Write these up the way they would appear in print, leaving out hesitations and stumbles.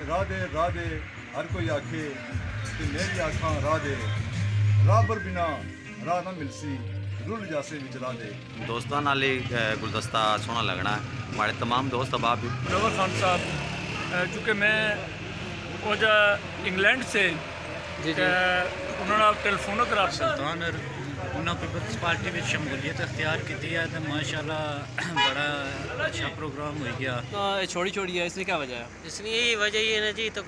راہ دے ہر کوئی آکھے کہ میری آنکھاں راہ دے راہ پر بنا راہ نہ ملسی رل جاسے وچ راہ دے. دوستوں نال ہی گلدستہ سونا لگنا ہے. ہمارے تمام دوست احباب بھی منور خان صاحب چونکہ میں اوجا انگلینڈ سے انہوں نے ٹیلیفون کرا سلطان اور انہوں پیپلز پارٹی میں شمولیت اختیار کی ہے تو ماشاء اللہ بڑا اچھا پروگرام ہو گیا. چھوڑی چھوڑی ہے اس میں کیا وجہ ہے؟ اس لیے یہی وجہ یہ ہے جی تو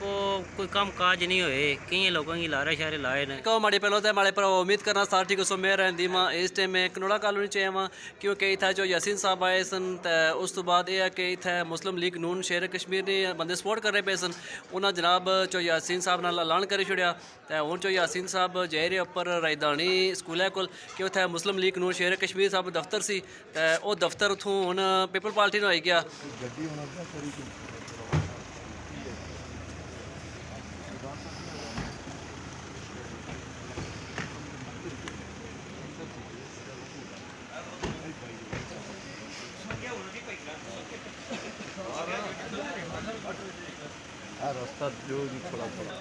کوئی کام کاج نہیں ہوئے کئی لوگوں کی لارے شارے لائے نے کہ ماڑی پہلو تے ماڑے پر امید کرنا ساتھی کو سو میں رہندی ماں اس ٹائم میں کنوڑا کالونی چاہیے ماں کیونکہ اتھا جو یاسین صاحب آئے سن تے اس تو بعد یہ ہے کہ اتھا مسلم لیگ نون شہر کشمیر نے بندے سپورٹ کر رہے پے سن انہاں جناب چو یاسین صاحب نال اعلان کری چھڑیا تے ہن چو یاسین صاحب جائے رہے اوپر رائدانی سکول ہے کول کہ اتھا مسلم لیگ نون شہر کشمیر صاحب دفتر سی تے او دفتر اتھوں ہن پیپل پارٹی نو آئی گیا. راستہ جو بھی تھوڑا تھوڑا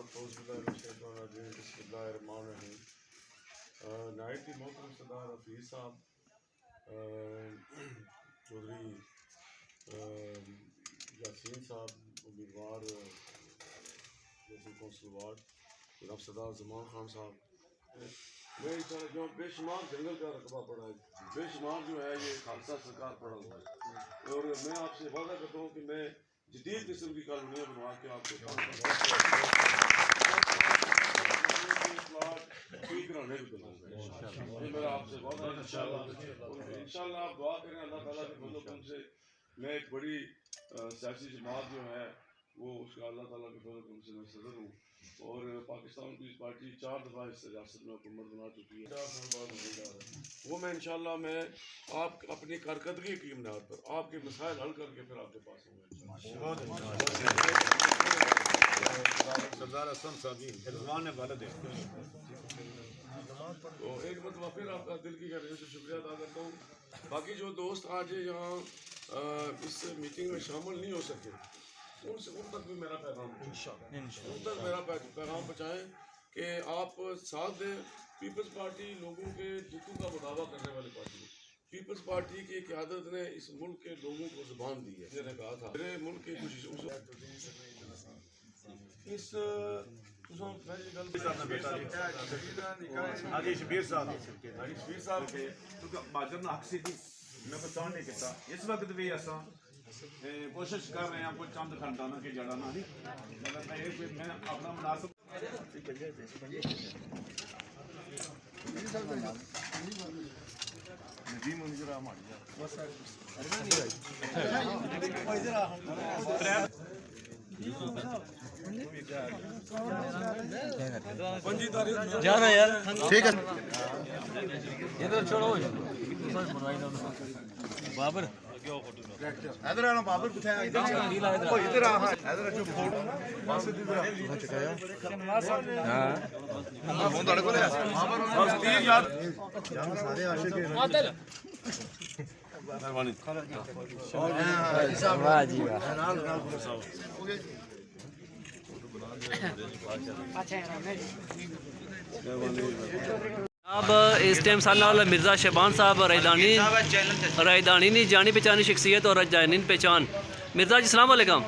بسم اللہ الرحمن الرحیم. نائب محترم سردار حفیظ صاحب چودھری یاسین صاحب امیدوار کونسل وارڈ جناب سردار زمان خان صاحب میں جو بے شمار جنگل کا رقبہ پڑا ہے بے شمار جو ہے یہ خالصہ سرکار پڑا ہوا ہے اور میں آپ سے وعدہ کرتا ہوں کہ میں جدید قسم کی کالونیاں بنوا کے آپ کو میرا آپ سے وعدہ ہے انشاءاللہ آپ دعا کریں اللہ تعالیٰ کے فضل و کرم سے میں ایک بڑی سیاسی جماعت جو ہے وہ اس کا اللہ تعالیٰ کے فضل و کرم سے میں صدر ہوں اور پاکستان پیپلز پارٹی 4 دفعہ اس ریاست میں حکومت بنا چکی ہے. وہ میں انشاءاللہ میں آپ اپنی کارکردگی کی بنیاد پر آپ کے مسائل حل کر کے پھر آپ کے پاس ہوں گا. سردار حسن صاحبی رضوان نے والد ہے تو ایک مرتبہ پھر آپ کا دل کی گہرائیوں سے شکریہ ادا کرتا ہوں. باقی جو دوست آج یہاں اس میٹنگ میں شامل نہیں ہو سکے ان تک بھی میرا پیغام ان تک میرا پیغام پہنچائیں کہ آپ ساتھ دیں. پیپلز پارٹی لوگوں کے دکھوں کا مداوع کرنے والی پارٹی ہے. پیپلز پارٹی کی قیادت نے اس ملک کے لوگوں کو زبان دی ہے. میں نے کہا تھا میرے ملک کی کچھ اس حاجی شبیر صاحب شبیر صاحب کے ماجر نے حق سی تھی میں بچان نہیں کیتا. اس وقت بھی ایسا کوشش کر رہے ہیں کچھ چند خاندانوں کی جڑا نہ میں اپنا مناسب جانا یار ٹھیک ہے ادھر چھوڑو بابر ادھر آنا بابر کتنے ادھر ادھر جو فوٹو ہاں تھوڑے کو بس 30 یاد سارے عاشق ہیں مہربانی واہ جی اب اس ٹائم سالہ والا مرزا شبان صاحب رائدانی نہیں جانی پہچانی شخصیت اور جانین پہچان. مرزا جی السلام علیکم.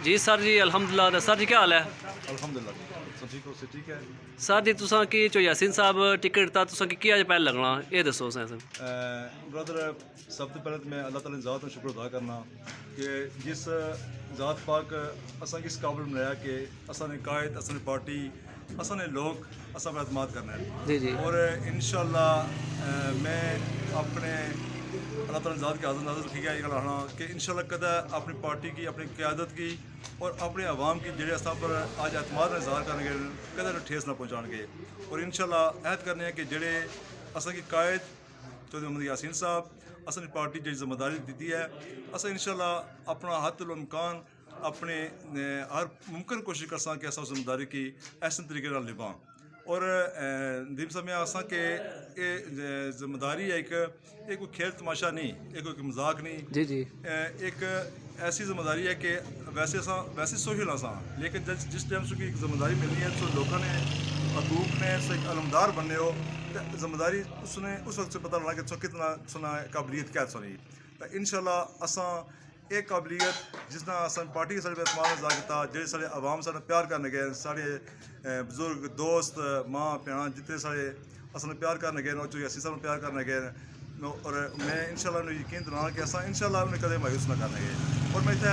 جی سر جی الحمدللہ. سر جی کیا حال ہے؟ الحمدللہ ٹھیک ہے. سر جی تساں کی چو یاسین صاحب ٹکٹ دیتا تساں کی کیا پہلے لگنا یہ دسو سر. برادر سب تو پہلے تو میں اللہ تعالیٰ کی ذات کا شکر ادا کرنا کہ جس ذات پاک اساں کس قابل بنایا کہ اساں نے قائد اساں نے پارٹی اساں نے لوگ اساں پر اعتماد کرنا ہے. جی جی اور انشاءاللہ میں اپنے اللہ تعالیٰ ذات کے حاضر ناظر ٹھیک ہے یہ کہنا کہ انشاءاللہ کدہ اپنی پارٹی کی اپنی قیادت کی اور اپنے عوام کی جڑے اساں پر آج اعتماد میں اظہار کرنے گے کدہ ٹھیس نہ پہنچان گے. اور انشاءاللہ عہد کرنے ہیں کہ جڑے اساں کی قائد چودھری محمد یاسین صاحب اساں پارٹی جی ذمہ داری دیتی ہے اساں انشاءاللہ اپنا حد الامکان اپنے ہر ممکن کوشش کرساں کہ اساں ذمہ داری کی احسن طریقے نال نبھاں. اور ندیم صاحب میں آساں کہ یہ ذمہ داری ہے ایک کوئی کھیل تماشا نہیں، ایک کوئی مذاق نہیں، جی جی ایک ایسی ذمہ داری ہے کہ ویسے سوشل آساں، لیکن جس ٹائم سے ایک ذمہ داری ملنی ہے تو لوگوں نے حقوق نے ایک علمدار بننے ہو تو ذمہ داری اس نے اس وقت سے پتہ لگنا کہ کتنا سنا قابلیت کیا سنی تو انشاءاللہ اساں ایک قابلیت جس طرح اصل پارٹی کے سارے اعتماد ظاہر کیا، جہے سارے عوام سارے پیار کرنے گئے، سارے بزرگ دوست ماں بھیڑاں جتنے سارے اصل پیار کرنے گئے چاہیے اسی سب پیار کرنے گئے، اور میں انشاءاللہ انہیں یقین دلانا کہ اصل انشاءاللہ انہیں کدے مایوس نہ کرنے گئے. اور میں اتنے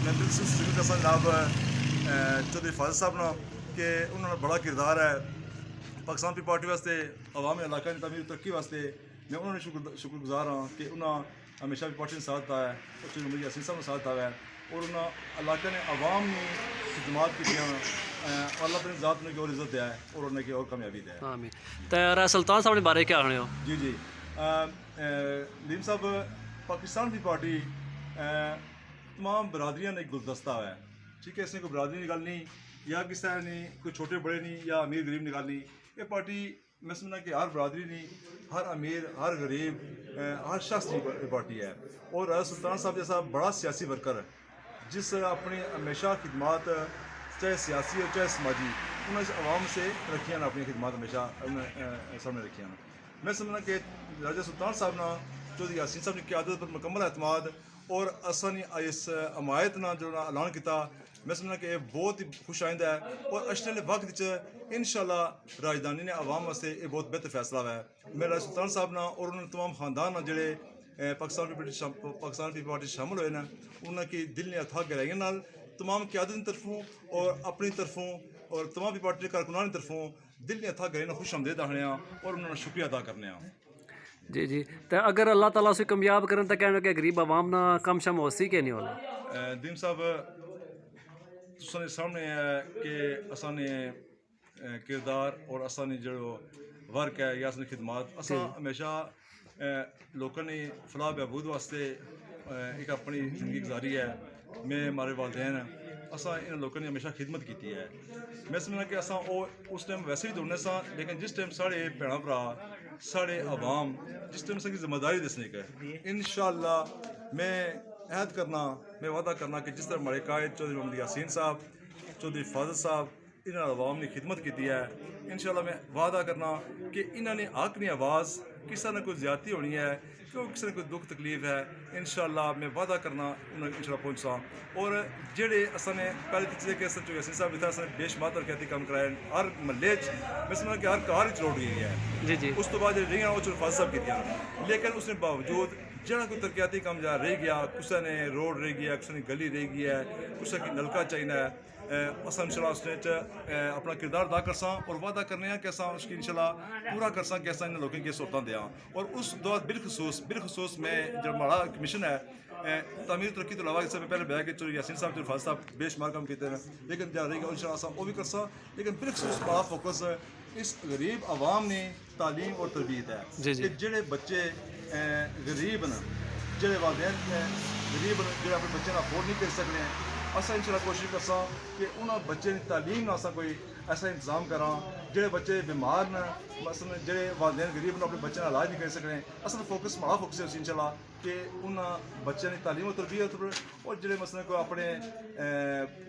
میں بالکل شکر کرسا جناب چودھری فاضل صاحب نے کہ انہوں نے بڑا کردار ہے پاکستان پیپل پارٹی واسطے، عوامی علاقہ کی تعمیر ترقی واسطے. میں انہوں نے شکر گزار ہوں کہ انہوں ہمیشہ بھی پارٹی نے ساتھ دیا ہے، اور چودھری محمد یاسین صاحب نے ساتھ دیا ہے، اور انہوں علاقے نے عوام نے خدمات کی اللہ تعالی ذات نے کی اور عزت دیا ہے اور انہیں کی اور کامیابی دیا ہے. آمین. تو سلطان صاحب نے بارے کیا آنے ہو؟ جی جی ندیم صاحب پاکستان کی پارٹی تمام برادریاں نے ایک گلدستہ ہے، ٹھیک ہے، اس نے کوئی برادری نکالنی یا کسی نے کوئی چھوٹے بڑے نہیں یا امیر غریب نکالنی. یہ پارٹی میں سمجھنا کہ ہر برادری نہیں، ہر امیر ہر غریب ہر شخص کی پارٹی ہے. اور سلطان صاحب جیسا بڑا سیاسی ورکر جس اپنی ہمیشہ خدمات چاہے سیاسی اور چاہے سماجی انہوں نے عوام سے رکھیاں نا، اپنی خدمات ہمیشہ سامنے رکھیاں نا. میں سمجھنا کہ راجہ سلطان صاحب نے چودھری یاسین صاحب کی قیادت پر مکمل اعتماد اور اصل اس حمایت نہ جو اعلان کیا، میں سمجھنا کہ یہ بہت ہی خوش آئندہ ہے. اور اشنے والے وقت انشاءاللہ راجدھانی نے عوام واسطے یہ بہت بہتر فیصلہ ہے. میں راجہ سلطان صاحب نے اور انہوں نے تمام خاندان جڑے پاکستان پیپل پارٹی شامل ہوئے ہیں انہوں کی دل نے اتھا گہرائیاں نال تمام قیادت کی طرفوں اور اپنی طرفوں اور تمام بھی پارٹی کارکنان کی طرفوں دل نے اتھا گہرائیاں خوش آمدید آنے اور انہوں نے شکریہ ادا کرنے. جی جی. تو اگر اللہ تعالیٰ سے کامیاب کریں تو کہنا کہ غریب عوام نہ کم شم ہو سی کہ نہیں ہونا. دیم صاحب تساں سامنے ہے کہ اساں نے کردار اور اساں نے جو ورک ہے یا اساں خدمات اساں ہمیشہ لوگوں نے فلاح بہبود واسطے ایک اپنی زندگی گزاری ہے. میں ہمارے والدین اساں ان لوگوں نے ہمیشہ خدمت کی ہے. میں سمجھنا کہ اساں اس ٹائم ویسے ہی دوڑنے سا، لیکن جس ٹائم سارے بھیڑاں بھرا سارے عوام جس ٹائم سے ذمہ داری دسنے کا انشاءاللہ میں عہد کرنا، میں وعدہ کرنا کہ جس طرح ہمارے قائد چودھری محمد یاسین صاحب چودھری فاضل صاحب انہوں نے عوام نے خدمت کی ہے، انشاءاللہ میں وعدہ کرنا کہ انہوں نے حق نہیں آواز کسی نے کوئی زیادتی ہونی ہے کیوں کسی نے کوئی دکھ تکلیف ہے انشاءاللہ میں وعدہ کرنا انہوں نے انشاءاللہ پہنچا. اور جڑے اصل نے پہلے تیسرے کے چودھری یاسین صاحب اتنا اصل بے شمار ترقیاتی کام کرائے ہر محلے میں سمجھنا کہ ہر کار روڈ گئی ہے. جی جی. اس تو بعد رہی وہ چودھری فاضل صاحب کی، لیکن اس نے باوجود جہاں کوئی ترقیاتی کام جہاں رہ گیا، کسی نے روڈ رہ گیا، کسی نے گلی رہ گیا ہے، کسی کی نلکا چاہیے ہے، اصل انشاءاللہ اس نے اپنا کردار ادا کرساں اور وعدہ کرنے ہیں کہ اصل اس کی انشاءاللہ پورا کرساں کہ اصل ان لوگوں کی سہولتاں دیا. اور اس دور بالخصوص میں جو ہمارا مشن ہے تعمیر ترقی تو علاوہ اس سے پہلے بیا کہ چودھری یاسین صاحب چودھری فاضل صاحب بے شمار کام کیتے ہیں، لیکن جہاں رہے گا انشاءاللہ وہ بھی کرساں. لیکن بالخصوص بڑا فوکس اس غریب عوام نے تعلیم اور تربیت ہے کہ جڑے بچے غریب ہیں، جڑے والدین غریب جڑے اپنے بچے افورڈ نہیں کر سکتے ہیں، اصل انشاءاللہ کوشش کرساں کہ انہوں بچے کی تعلیم نہ کوئی ایسا انتظام کراں. جڑے بچے بیمار نے مثلا جڑے والدین غریب نے اپنے بچے کا علاج نہیں کر سکتے، اصل فوکس بڑا فوکس ہے انشاءاللہ کہ انہوں بچوں کی تعلیم و تربیت اور جڑے مثلا کوئی اپنے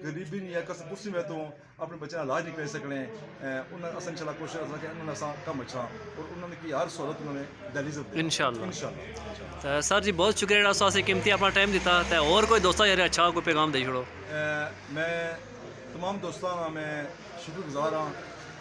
غریبی نہیں ہے کسم کسی میں تو اپنے بچے کا علاج نہیں کر سکتے انہوں اصل انشاءاللہ کوشش کرساں کہ انہوں نے اصل کم اچھا اور انہوں نے کی ہر سہولت انہوں نے دہلی سے انشاءاللہ. سر جی بہت شکریہ جڑا سے قیمتی اپنا ٹائم دیتا ہے. اور کوئی دوستاں یار اچھا کوئی پیغام دے چھوڑو. میں تمام دوستوں کا میں شکر گزار ہوں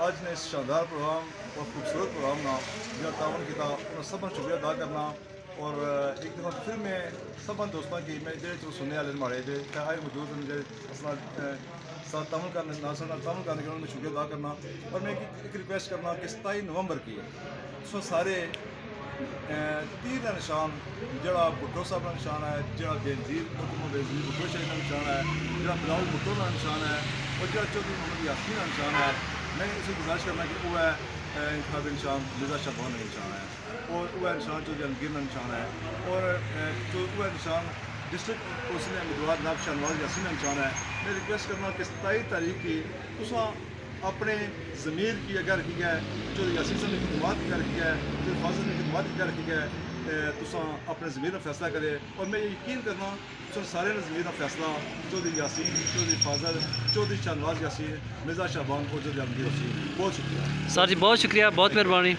آج نے اس شاندار پروگرام اور خوبصورت پروگرام کا جو تعاون کیا انہوں سب شکریہ ادا کرنا. اور ایک دفعہ پھر میں سب دوستوں کی میں جو سننے والے ہمارے جو آئے موجود ہیں جو ساتھ تعاون کرنے تعاون کرنے کے انہوں نے شکریہ ادا کرنا. اور میں ایک ریکویسٹ کرنا کہ 27 نومبر کی اس سارے تیر کا نشان جڑا بھٹو صاحب کا نشان ہے، جڑا بینظیر بھٹو شریف کا نشان ہے، جڑا بلاول بھٹو کا نشان ہے اور جڑا چودھری محمد یاسین کا نشان ہے. میں اسے گزارش کرنا کہ وہ ہے انتخابی نشان مرزا شاہ بہن کا نشان ہے اور وہ نشان چودھری عالمگیر کا نشان ہے اور وہ نشان ڈسٹرکٹ کونسل امیدوار جناب شاہ نواز یاسین کا نشان ہے. میں ریکویسٹ کرنا کہ 27 تاریخ کی اپنے ضمیر کی اگر رکھی گیا جو یاسین صاحب نے خدمات کی رکھی گیا جو فاضل نے خدمات کی رکھی گیا تساں اپنے ضمیر کا فیصلہ کرے اور میں یقین کرنا سارے ضمیر کا فیصلہ چودھری یاسین چودھری فاضل چودھری شاہنواز یاسین مرزا شعبان اور چودھری عالمگیر حسین بہت شکریہ سر جی بہت شکریہ بہت مہربانی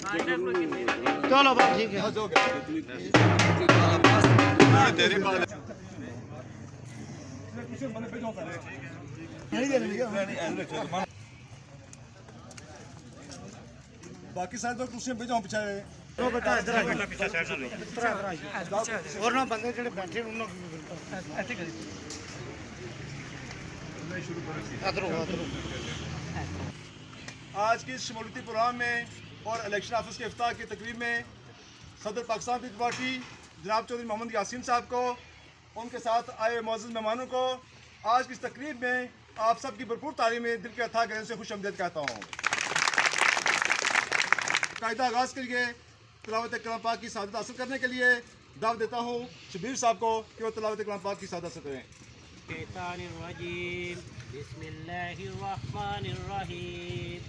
चलो बात ठीक है बाकी सारे तो कुर्सियां पे जाओ पीछे तो बेटा इधर आ और ना बंदे जेडे बैठे उन्होंने आज के शमूलियती प्रोग्राम में और इलेक्शन ऑफिस के इफ्ताह की तकरीब में सदर पाकिस्तान पीपल्स पार्टी जनाब चौधरी मोहम्मद यासीन साहब को, उनके साथ आए मुअज़्ज़ज़ मेहमानों को आज की इस तकरीब में आप सबकी भरपूर तारीफ में दिल के अथाह गहरे से खुश आमदीद कहता हूँ। कायदा आगाज़ के लिए तिलावत कलाम पाक की सादत हासिल करने के लिए दावत देता हूँ शबीर साहब को कि वो तिलावत कलाम पाक की सादत हासिल करें। बिस्मिल्लाहिर्रहमानिर्रहीम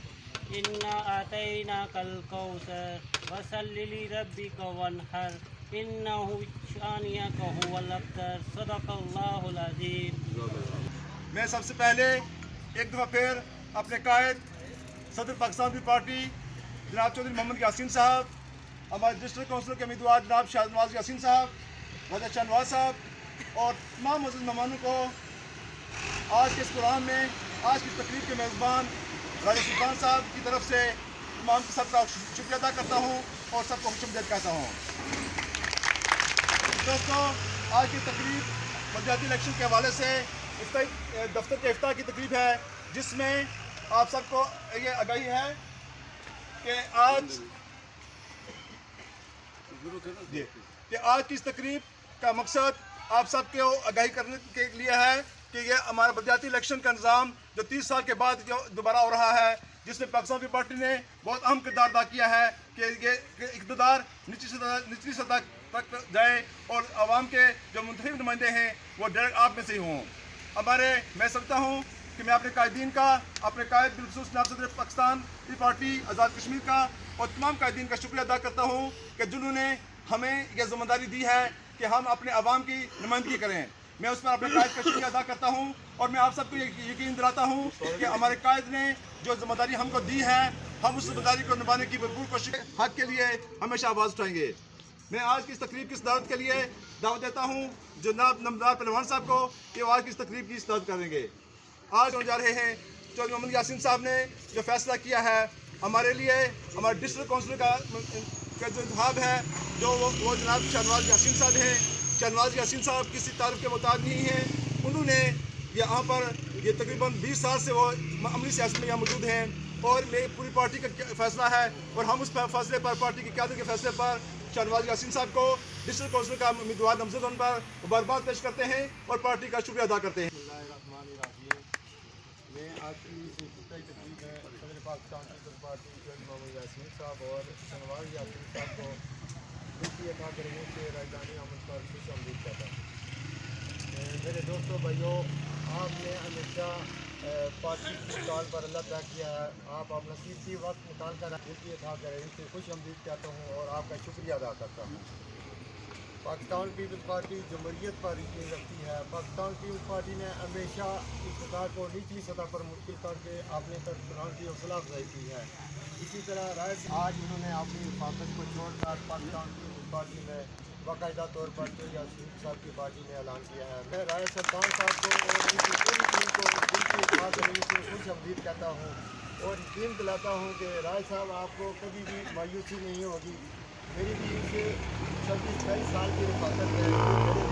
इन्ना आतैनाकल कौसर वसल्लि लिरब्बिका वन्हर इन्नहु शानियका हुवल अब्तर सदक़ल्लाहुल अज़ीम। मैं सबसे पहले एक दफ़ा फिर अपने कायद सदर पाकिस्तान पीपल्स पार्टी जनाब चौधरी मोहम्मद यासीन साहब, हमारे डिस्ट्रिक्ट काउंसिल के उम्मीदवार जनाब शाहनवाज यासीन साहब, वजह शाहनवाज साहब और तमाम मुअज़्ज़ज़ मेहमानों को आज के इस प्रोग्राम में आज की तकरीब के मेज़बान राजा सुल्तान साहब की तरफ से तमाम सबका शुक्रिया अदा करता हूँ और सबको खुशामदीद कहता हूँ। दोस्तों, आज की तकरीब पंचायती इलेक्शन के हवाले से दफ्तर के इफ्ताह की तकरीब है, जिसमें आप सबको ये आगाही है कि आज की इस तकरीब का मकसद आप सबको आगाही करने के लिए है कि ये हमारा बलदियाती इलेक्शन का निज़ाम जो 30 साल के बाद जो दोबारा हो रहा है, जिसमें पाकिस्तान पीपल्स पार्टी ने बहुत अहम किरदार अदा किया है कि ये इक़्तिदार निचली सतह तक जाए और आवाम के जो मुंतखब नुमाइंदे हैं वो डायरेक्ट आप में से ही हों। मैं समझता हूँ कि मैं अपने कायदीन का, अपने कायद बिलखुसूस जनाब सदर पाकिस्तान पीपल्स पार्टी आज़ाद कश्मीर का और तमाम कायदीन का शुक्रिया अदा करता हूँ कि जिन्होंने हमें यह जिम्मेदारी दी है कि हम अपने आवाम की नुमाइंदगी करें। मैं उस पर अपने कायद का शुक्रिया अदा करता हूँ और मैं आप सबको यकीन दिलाता हूँ कि हमारे कायद ने जो जिम्मेदारी हमको दी है, हम उस जिम्मेदारी को निभाने की भरपूर कोशिश हक के लिए हमेशा आवाज़ उठाएंगे। मैं आज की इस तकरीब की सदारत के लिए दावत देता हूँ जनाब नमदार पहलवान साहब को कि वो आज की इस तकरीब की सदारत करेंगे। आज होने जा रहे हैं चौधरी मोहम्मद यासीन साहब ने जो फैसला किया है हमारे लिए, हमारे डिस्ट्रिक्ट काउंसिल का जो इंतखाब है जो वो जनाब शाहनवाज यासीन साहब हैं। शाहनवाज यासीन साहब किसी तारीफ के मोहताज नहीं हैं। उन्होंने यहाँ पर ये तकरीबन 20 साल से वो अमली सियासत में यहाँ मौजूद हैं और मेरी पूरी पार्टी का फैसला है और हम उस फैसले पर, पार्टी की क़यादत के फैसले पर शाहनवाज यासीन साहब को डिस्ट्रिक्ट काउंसिल का उम्मीदवार नामजद होने पर मुबारकबाद पेश करते हैं और पार्टी का शुक्रिया अदा करते हैं। मैं आज की तकरीब में सदर पाकिस्तान पीपल्स पार्टी चौधरी मोहम्मद यासीन साहब और शाहनवाज यासीन साहब को खुशी अदा करने से राजधानी आमद पर खुश आमदीद कहता हूँ। मेरे दोस्तों भाइयों, आपने हमेशा पार्टी की कॉल पर अल्लाह तय किया है, आप अपना कीमती वक्त निकाल कर खुशी अदा करें, इससे खुश आमदीद कहता हूँ और आपका शुक्रिया अदा करता हूँ। पाकिस्तान पीपल्स पार्टी जमहूरियत पर यकीन रखती है। पाकिस्तान पीपल्स पार्टी ने हमेशा इक़्तिदार को निचली सतह पर मुश्किल करके अपने सरबराह की हौसला अफजाई की है। इसी तरह राय आज उन्होंने अपनी हिफाजत को छोड़कर पाकिस्तान पीपल्स पार्टी में बाकायदा तौर पर चौधरी यासीन साहब की पार्टी ने ऐलान किया है। मैं राय सुल्तान साहब को और उनकी पूरी टीम को दिल की इत्मीनान से खुश आमदीद कहता हूँ और यकीन दिलाता हूँ कि राय साहब आपको कभी भी मायूसी नहीं होगी। मेरी भी इसे 26-28 साल की हिफाजत है, मेरे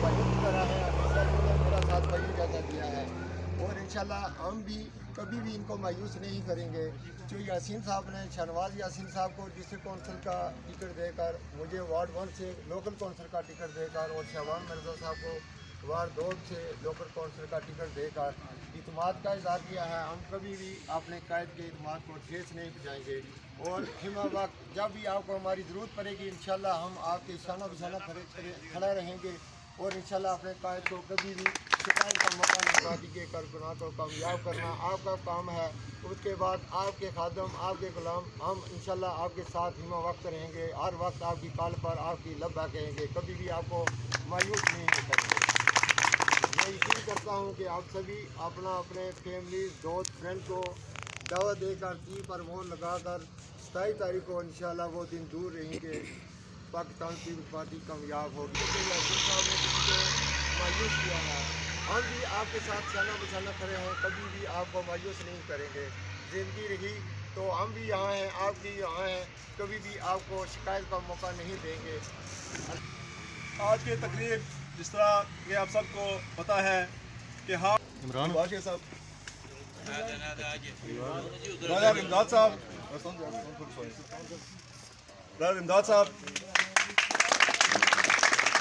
भाइयों की तरह है, हमेशा इन्होंने मेरा साथ भाइयों जैसा किया है और इंशाल्लाह हम भी कभी भी इनको मायूस नहीं करेंगे। जो यासीन साहब ने शाहनवाज यासीन साहब को डिस्ट्रिक्ट काउंसिल का टिकट देकर, मुझे वार्ड 1 से लोकल काउंसिल का टिकट देकर और शहबान मिर्ज़ा साहब को वार्ड 2 से लोकल काउंसिल का टिकट देकर इत्मीनान का इज़हार किया है। हम कभी भी अपने कायद के इत्मीनान को ठेस नहीं पहुँचाएंगे और हिमा वक्त जब भी आपको हमारी ज़रूरत पड़ेगी इंशाल्लाह हम आपके शाना बिशाना खड़ा रहेंगे और इंशाल्लाह अपने कायद को कभी भी शिकायत का मौका नहीं दीजिए कर गुनाह को कामयाब करना आपका काम है। उसके बाद आपके खादम, आपके गुलाम हम इंशाल्लाह आपके साथ हिमा वक्त रहेंगे, हर वक्त आपकी कॉल पर आपकी लब्बा कहेंगे, कभी भी आपको मायूस नहीं करेंगे। मैं यकीन करता हूँ कि आप सभी अपना अपने फैमिली, दोस्त, फ्रेंड को दावत देकर 3 पर मोहर लगाकर 27 तारीख को इंशाल्लाह वो दिन दूर नहीं कि पाकिस्तान पीपल्स पार्टी कामयाब होगी। यासीन साहब ने किसी को मायूस किया है, हम भी आपके साथ शाना बशाना खड़े हैं, कभी भी आपको मायूस नहीं करेंगे। ज़िंदगी रही तो हम भी यहाँ हैं, आप भी यहाँ हैं, कभी भी आपको शिकायत का मौका नहीं देंगे। आज की तकरीब जिस तरह कि आप सबको पता है कि हाँ इमरान वाशिया साहब, राजा इमदाद साहब, राजा इमदाद साहब,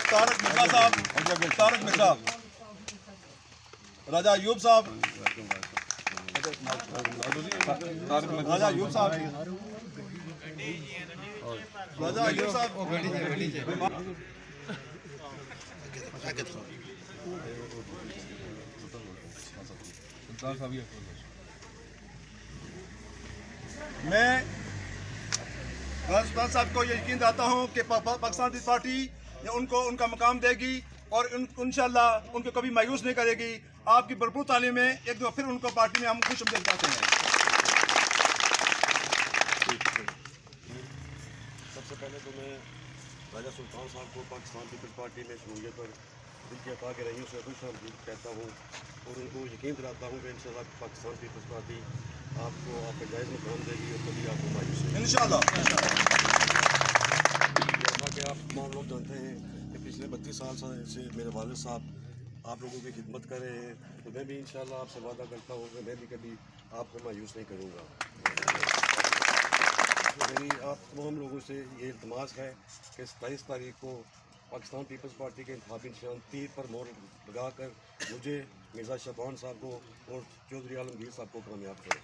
तारक मिर्जा साहब, तारक मिर्जा, राजा अयूब साहब, राजा अयूब साहब, राजा अयूब साहब, मैं राजस्थान साहब को ये यकीन दिलाता हूँ कि पाकिस्तान पीपल्स पार्टी उनको उनका मकाम देगी और इंशाल्लाह उनको कभी मायूस नहीं करेगी। आपकी भरपूर तालीम में एक दो फिर उनको पार्टी में हम खुश आमदीद कहते हैं। सबसे पहले तो मैं राजा सुल्तान साहब को पाकिस्तान पीपल्स पार्टी में शमूलियत पर दिल की अता के रही से खुश आमदीद कहता हूँ और उनको यकीन दिलाता हूँ कि इंशाल्लाह पाकिस्तान पीपल्स पार्टी आपको आपका जायज़ मुकाम देगी और कभी आपको मायूस नहीं इंशाल्लाह। जैसा कि आप तमाम लोग जानते हैं कि पिछले 32 साल से मेरे वालिद साहब आप लोगों की खिदमत कर रहे हैं, तो मैं भी इंशाल्लाह आपसे वादा करता हूँ कि मैं भी कभी आपको मायूस नहीं करूँगा। तो मेरी आप तमाम लोगों से ये इल्तमास है कि 27 तारीख को पाकिस्तान पीपल्स पार्टी के इंतखाबी निशान तीर पर मोहर लगाकर मुझे, मिर्ज़ा शबान साहब को और चौधरी आलमगीर साहब को कामयाब करें।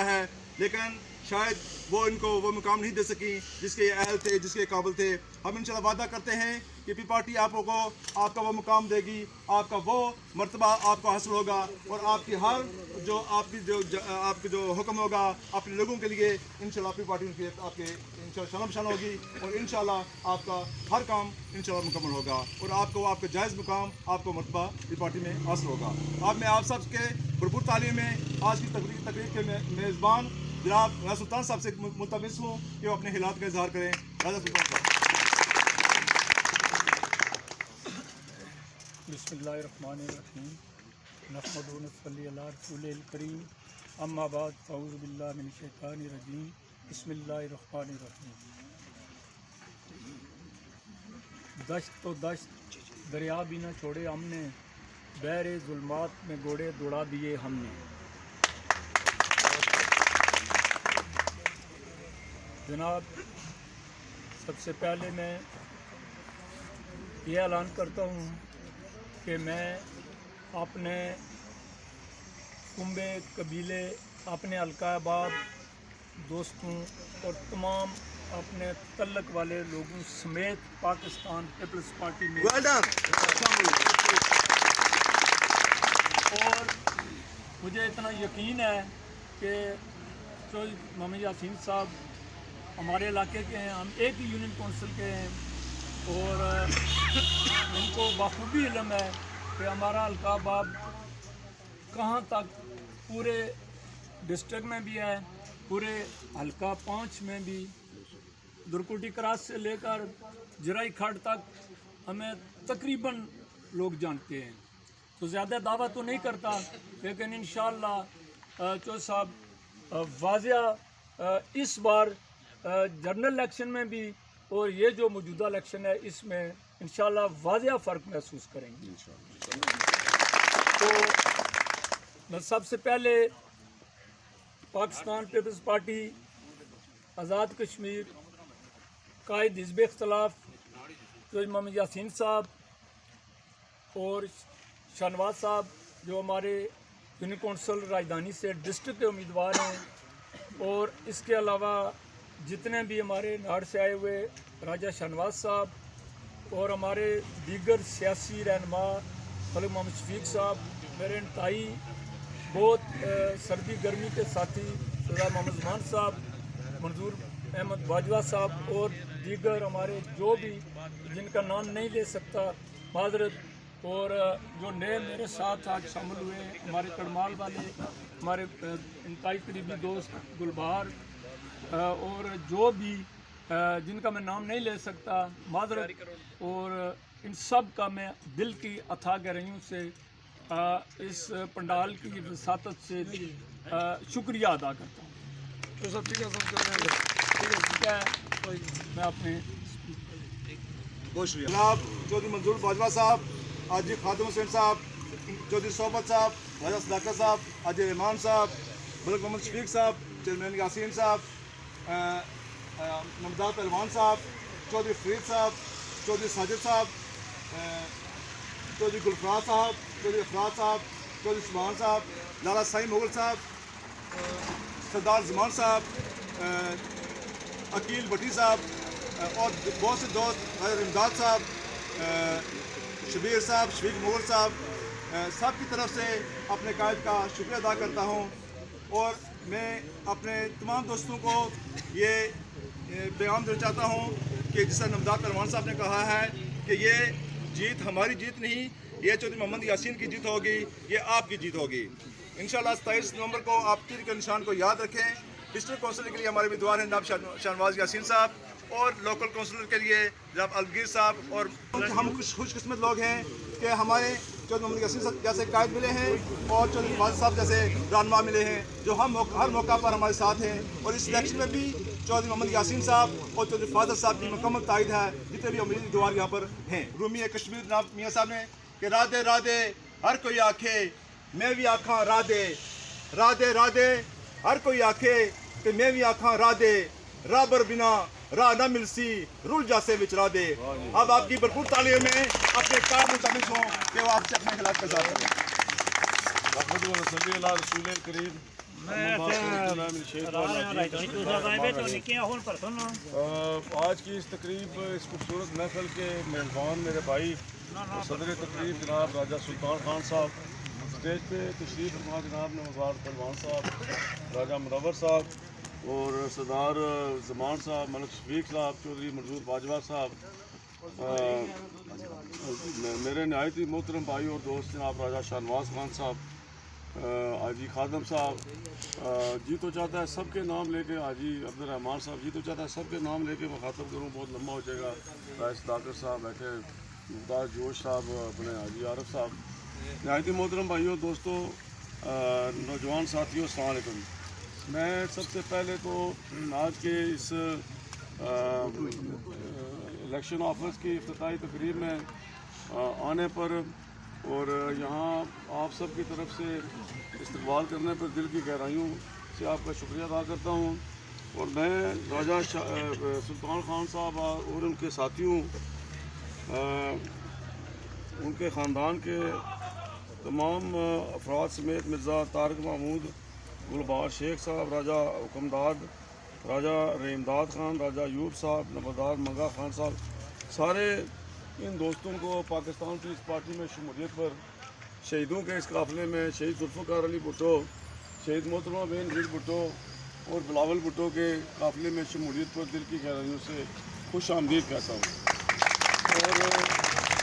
है लेकिन शायद वो इनको वो मुकाम नहीं दे सकी जिसके अहल थे, जिसके काबिल थे। हम इंशाल्लाह वादा करते हैं कि पी पार्टी आप लोगों को आपका वो मुकाम देगी, आपका वो मर्तबा आपको हासिल होगा और आपकी हर जो आपकी जो हुक्म होगा अपने लोगों के लिए इंशाल्लाह पी पार्टी आपके इंशाल्लाह शान बशान होगी और इंशाल्लाह आपका हर काम इंशाल्लाह मुकम्मल होगा और आपको आपका जायज़ मुकाम आपको मर्तबा पी पार्टी में हासिल होगा। अब मैं आप सब के भरपूर तालीम में आज की तकरीब के मेज़बान जनाब राजा सुल्तान साहब से मुल्तमिस हूँ कि वो अपने हालात का इजहार करें। राजा सुल्तान साहब। बिस्मिल्लाहिर्रहमानिर्रहीम नहमदुहु व नसल्ली अला रसूलिल करीम अम्मा बाद फ़अऊज़ु बिल्लाहि मिनश शैतानिर रजीम बिस्मिल्लाहिर्रहमानिर्रहीम। दश्त तो दश्त दरिया भी न छोड़े हमने, बहरे जुल्मात में घोड़े दौड़ा दिए हमने। जनाब, सबसे पहले मैं ये ऐलान करता हूँ कि मैं अपने कुंबे कबीले, अपने हल्का अहबाब, दोस्तों और तमाम अपने तल्लक वाले लोगों समेत पाकिस्तान पीपल्स पार्टी में और मुझे इतना यकीन है कि चौधरी मोहम्मद यासीन साहब हमारे इलाके के हैं, हम एक ही यूनियन काउंसिल के हैं और उनको बखूबी इल्म है कि हमारा हल्का बाब कहाँ तक पूरे डिस्ट्रिक्ट में भी है, पूरे हल्का 5 में भी, दुरकुटी क्रॉस से लेकर जराई खड़ तक हमें तकरीबन लोग जानते हैं। तो ज़्यादा दावा तो नहीं करता, लेकिन इंशाअल्लाह चौधरी साहब वाज़िया इस बार जनरल इलेक्शन में भी और ये जो मौजूदा इलेक्शन है इसमें इंशाअल्लाह वाज़िया फ़र्क महसूस करेंगे। तो मैं सबसे पहले पाकिस्तान पीपल्स पार्टी, आज़ाद कश्मीर, कायद हिज़्ब इख्तिलाफ चौधरी मोहम्मद यासीन साहब और शाहनवाज साहब जो हमारे यूनियन कौंसिल राजधानी से डिस्ट्रिक्ट के उम्मीदवार हैं, और इसके अलावा जितने भी हमारे नाड़ से आए हुए राजा शाहनवाज साहब और हमारे दीगर सियासी रहनुमा मलिक मोहम्मद शफीक साहब, मेरे इंतहाई बहुत सर्दी गर्मी के साथी सरदार मोहम्मद ज़मान साहब, मंजूर अहमद बाजवा साहब और दीगर हमारे जो भी जिनका नाम नहीं ले सकता माजरत, اور جو نئے میرے ساتھ آج شامل ہوئے ہیں ہمارے کڑمال والے، ہمارے انتہائی قریبی دوست گلبہار، اور جو بھی جن کا میں نام نہیں لے سکتا معذرت، اور ان سب کا میں دل کی اتھاہ گہرائیوں سے اس پنڈال کی وساطت سے شکریہ ادا کرتا ہوں۔ تو سب ٹھیک ہے، ٹھیک ہے، میں اپنے بہت شکریہ جناب چودھری منظور باجوہ صاحب، حاجی خادم حسین صاحب، چودھری صحبت صاحب، راجہ صداقت صاحب، حاجی رحمان صاحب، ملک محمد شفیق صاحب، چیئرمین یاسین صاحب، نمدار پہلوان صاحب، چودھری فرید صاحب، چودھری ساجد صاحب، چودھری گلفراز صاحب، چودھری افراد صاحب، چودھری سبحان صاحب، لالا سائی مغل صاحب، سردار زمان صاحب، عقیل بٹی صاحب، اور بہت سے دوست، راجہ امداد صاحب، شبیر صاحب، شفیق مغل صاحب، سب کی طرف سے اپنے قائد کا شکریہ ادا کرتا ہوں۔ اور میں اپنے تمام دوستوں کو یہ پیغام دینا چاہتا ہوں کہ جس طرح نمدار پہلوان صاحب نے کہا ہے کہ یہ جیت ہماری جیت نہیں، یہ چودھری محمد یاسین کی جیت ہوگی، یہ آپ کی جیت ہوگی انشاءاللہ۔ 27 نومبر کو آپ تیر کے نشان کو یاد رکھیں۔ ڈسٹرکٹ کونسلر کے لیے ہمارے امیدوار ہیں جناب شہنواز یاسین صاحب، اور لوکل کونسلر کے لیے جناب عالمگیر صاحب۔ اور ہم خوش قسمت لوگ ہیں کہ ہمارے چودھری محمد یاسین صاحب جیسے قائد ملے ہیں اور چودھری فاضل صاحب جیسے رہنما ملے ہیں جو ہم ہر موقع پر ہمارے ساتھ ہیں، اور اس الیکشن میں بھی چودھری محمد یاسین صاحب اور چودھری فاضل صاحب کی مکمل تائید ہے، جتنے بھی امیدوار یہاں پر ہیں۔ رومی کشمیر جناب میاں صاحب نے کہ رادے رادے ہر کوئی آکھے میں بھی آکھاں رادے، رادے رادے ہر کوئی آکھے کہ میں بھی آکھاں رادے، رابر بنا راہ نہ ملسی رول جاسے وچرا دے۔ اب آپ کی بھرپور تعلیم میں اپنے کام مطابق ہوں کہ وہ آپ سے اپنے خلاف کا ظاہر کریں۔ محمد رسول اللہ رسول کریم۔ آج کی اس تقریب، اس خوبصورت محفل کے میزبان میرے بھائی صدر تقریب جناب راجہ سلطان خان صاحب، اسٹیج پہ تشریف فرما جناب نمدار پہلوان صاحب، راجہ منور صاحب، اور سردار زمان صاحب، ملک شفیق صاحب، چودھری منظور باجوہ صاحب، میرے نہایت ہی محترم بھائی اور دوست جناب راجہ شہنواز خان صاحب، حاجی خادم صاحب، جی تو چاہتا ہے سب کے نام لے کے، حاجی عبدالرحمان صاحب، جی تو چاہتا ہے سب کے نام لے کے مخاطب کروں، بہت لمبا ہو جائے گا۔ راجہ صداقت صاحب بیٹھے، ممتاز جوش صاحب، اپنے حاجی عارف صاحب، نہایت ہی محترم بھائیوں، دوستوں، نوجوان ساتھیوں، السلام علیکم۔ میں سب سے پہلے تو آج کے اس الیکشن آفس کی افتتاحی تقریب میں آنے پر اور یہاں آپ سب کی طرف سے استقبال کرنے پر دل کی گہرائیوں سے آپ کا شکریہ ادا کرتا ہوں، اور میں راجہ سلطان خان صاحب اور ان کے ساتھیوں، ان کے خاندان کے تمام افراد سمیت مرزا طارق محمود، گلبہار شیخ صاحب، راجہ حکمداد، راجہ رحمداد خان، راجہ ایوب صاحب، نمبردار منگا خان صاحب، سارے ان دوستوں کو پاکستان پیپلز پارٹی میں شمولیت پر، شہیدوں کے اس قافلے میں شہید ذوالفقار علی بھٹو، شہید محترمہ بین ویر بھٹو اور بلاول بھٹو کے قافلے میں شمولیت پر دل کی گہرائیوں سے خوش آمدید کہتا ہوں، اور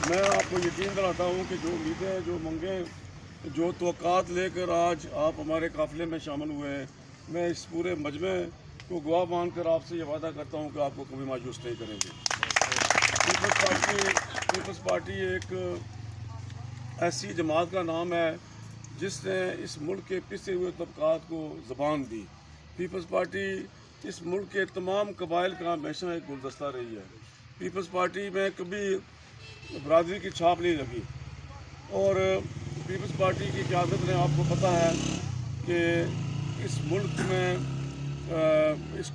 میں آپ کو یقین دلاتا ہوں کہ جو امیدیں، جو منگیں، جو توقعات لے کر آج آپ ہمارے قافلے میں شامل ہوئے ہیں، میں اس پورے مجمع کو گواہ مان کر آپ سے یہ وعدہ کرتا ہوں کہ آپ کو کبھی مایوس نہیں کریں گے۔ پیپلز پارٹی ایک ایسی جماعت کا نام ہے جس نے اس ملک کے پسے ہوئے طبقات کو زبان دی۔ پیپلز پارٹی اس ملک کے تمام قبائل کا ہمیشہ ایک گلدستہ رہی ہے۔ پیپلز پارٹی میں کبھی برادری کی چھاپ نہیں لگی، اور پیپلز پارٹی کی قیادت نے، آپ کو پتہ ہے کہ اس ملک میں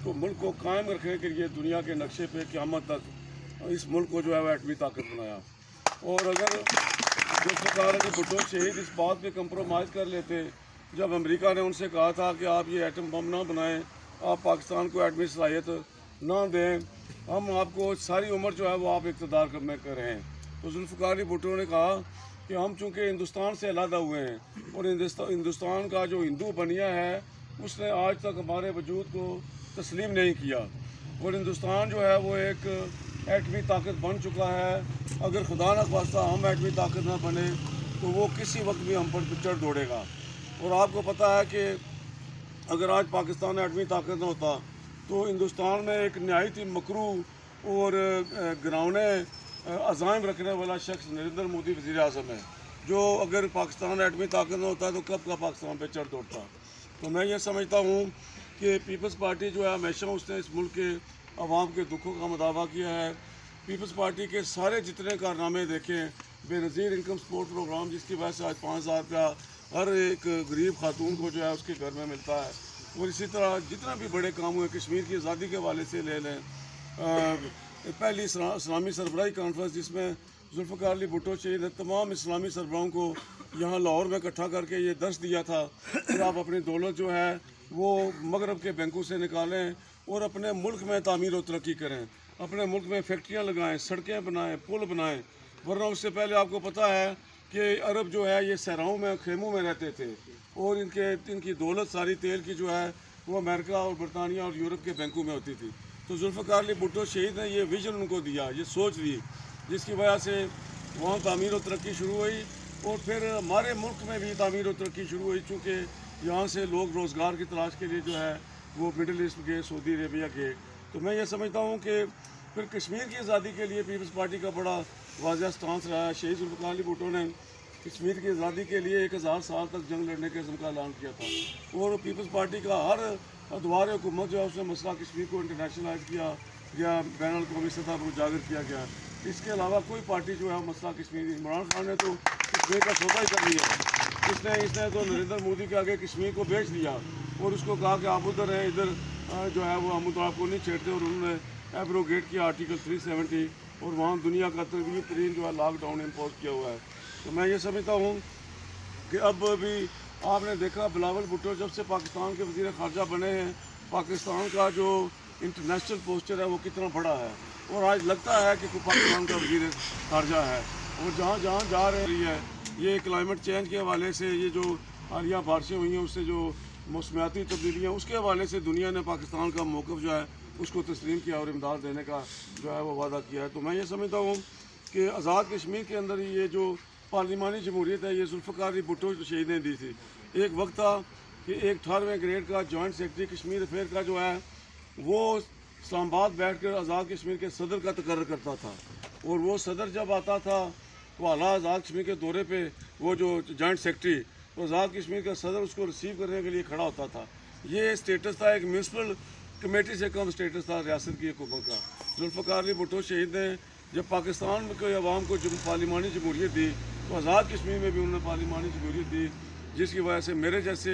ملک کو قائم رکھنے کے لیے دنیا کے نقشے پہ قیامت تک اس ملک کو جو ہے وہ ایٹمی طاقت بنایا، اور اگر ذوالفقار علی بھٹو شہید اس بات پہ کمپرومائز کر لیتے جب امریکہ نے ان سے کہا تھا کہ آپ یہ ایٹم بم نہ بنائیں، آپ پاکستان کو ایٹمی صلاحیت نہ دیں، ہم آپ کو ساری عمر جو ہے وہ آپ اقتدار میں کر رہے ہیں، تو ذوالفقار علی بھٹو نے کہا کہ ہم چونکہ ہندوستان سے علیحدہ ہوئے ہیں، اور ہندوستان کا جو ہندو بنیا ہے اس نے آج تک ہمارے وجود کو تسلیم نہیں کیا، اور ہندوستان جو ہے وہ ایک एटमी ताकत बन चुका है। अगर खुदा न खास्ता हम एटमी ताकत ना बने तो वो किसी वक्त भी हम पर चढ़ दौड़ेगा। और आपको पता है कि अगर आज पाकिस्तान एटमी ताकत न होता तो हिंदुस्तान में एक नहायत ही मकरू और गिरावने अज़ाइम रखने वाला शख्स नरेंद्र मोदी वज़ीर आज़म है, जो अगर पाकिस्तान एटमी ताकत न होता तो कब का पाकिस्तान पे चढ़ दौड़ता। तो मैं ये समझता हूँ कि पीपल्स पार्टी जो है हमेशा उसने इस मुल्क के अवाम के दुखों का मुदावा किया है। पीपल्स पार्टी के सारे जितने कारनामे देखें, बेनज़ीर इनकम सपोर्ट प्रोग्राम जिसकी वजह से आज 5,000 रुपया हर एक गरीब खातून को जो है उसके घर में मिलता है, और इसी तरह जितना भी बड़े काम हुए कश्मीर की आज़ादी के हवाले से ले लें, पहली इस्लामी सरबराही कॉन्फ्रेंस जिसमें जुल्फ़िकार अली भुट्टो शहीद ने तमाम इस्लामी सरबराहों को यहाँ लाहौर में इकट्ठा करके ये दर्श दिया था कि आप अपनी दौलत जो है वो मगरब के बैंकों से निकालें और अपने मुल्क में तामीर और तरक्की करें, अपने मुल्क में फैक्ट्रियाँ लगाएं, सड़कें बनाएं, पुल बनाएं। वरना उससे पहले आपको पता है कि अरब जो है ये सहराओं में खेमों में रहते थे और इनकी दौलत सारी तेल की जो है वो अमेरिका और बरतानिया और यूरोप के बैंकों में होती थी। तो जुल्फ़िकार अली भुट्टो शहीद ने ये विजन उनको दिया, ये सोच दी, जिसकी वजह से वहाँ तामीर और तरक्की शुरू हुई और फिर हमारे मुल्क में भी तामीर और तरक्की शुरू हुई, चूँकि यहाँ से लोग रोज़गार की तलाश के लिए जो है वो मिडिल ईस्ट गए, सऊदी अरेबिया गए। तो मैं ये समझता हूँ कि फिर कश्मीर की आज़ादी के लिए पीपल्स पार्टी का बड़ा वाज़ेह स्टांस रहा है। शहीद जुल्फ़िकार अली भुट्टो ने कश्मीर की आज़ादी के लिए 1000 साल तक जंग लड़ने के अज़्म का ऐलान किया था, और पीपल्स पार्टी का हर अदवार हुकूमत जो है उसने मसला कश्मीर को इंटरनेशनलाइज किया गया, बैन अवी सतह पर उजागर किया गया। इसके अलावा कोई पार्टी जो है मसला कश्मीर, इमरान खान ने तो कश्मीर का सौदा ही कर लिया, इसने तो नरेंद्र मोदी के आगे कश्मीर को बेच दिया और उसको कहा कि आप उधर हैं, इधर जो है वो हम तो आपको नहीं छेड़ते, और उन्होंने एब्रोगेट किया आर्टिकल 370 और वहाँ दुनिया का तरीन जो है लॉकडाउन इम्पोज किया हुआ है। तो मैं ये समझता हूँ कि अब भी आपने देखा बिलावल भुट्टो जब से पाकिस्तान के वज़ीर ख़ारजा बने हैं, पाकिस्तान का जो इंटरनेशनल पोस्चर है वो कितना बड़ा है, और आज लगता है कि पाकिस्तान का वज़ीर ख़ारजा है। और जहाँ जहाँ जा रही है ये क्लाइमेट चेंज के हवाले से, ये जो हालिया बारिशें हुई हैं उससे जो मौसमियाती तब्दीलियाँ, उसके हवाले से दुनिया ने पाकिस्तान का मौक़िफ़ जो है उसको तस्लीम किया और इमदाद देने का जो है वो वादा किया है। तो मैं ये समझता हूँ कि आज़ाद कश्मीर के अंदर ही ये जो पार्लिमानी जमहूरियत है ये जुल्फ़िकार अली भुट्टो शहीद ने दी थी। एक वक्त था कि एक 18वें ग्रेड का जॉइंट सेक्रेटरी कश्मीर अफेयर का जो है वो इस्लामाबाद बैठ कर आज़ाद कश्मीर के सदर का तकर्र करता था, और वो सदर जब आता था तो आला आज़ाद कश्मीर के दौरे पे वो जो जॉइंट सेक्रेटरी तो आज़ाद कश्मीर का सदर उसको रिसीव करने के लिए खड़ा होता था। ये स्टेटस था, एक म्यूनसिपल कमेटी से कम स्टेटस था रियासत की हुकूमत का। जुल्फ़िकार अली भुट्टो शहीद ने जब पाकिस्तान के अवाम को जब पार्लिमानी जमहूरियत दी तो आज़ाद कश्मीर में भी उन्होंने पार्लिमानी जमहूरियत दी, जिसकी वजह से मेरे जैसे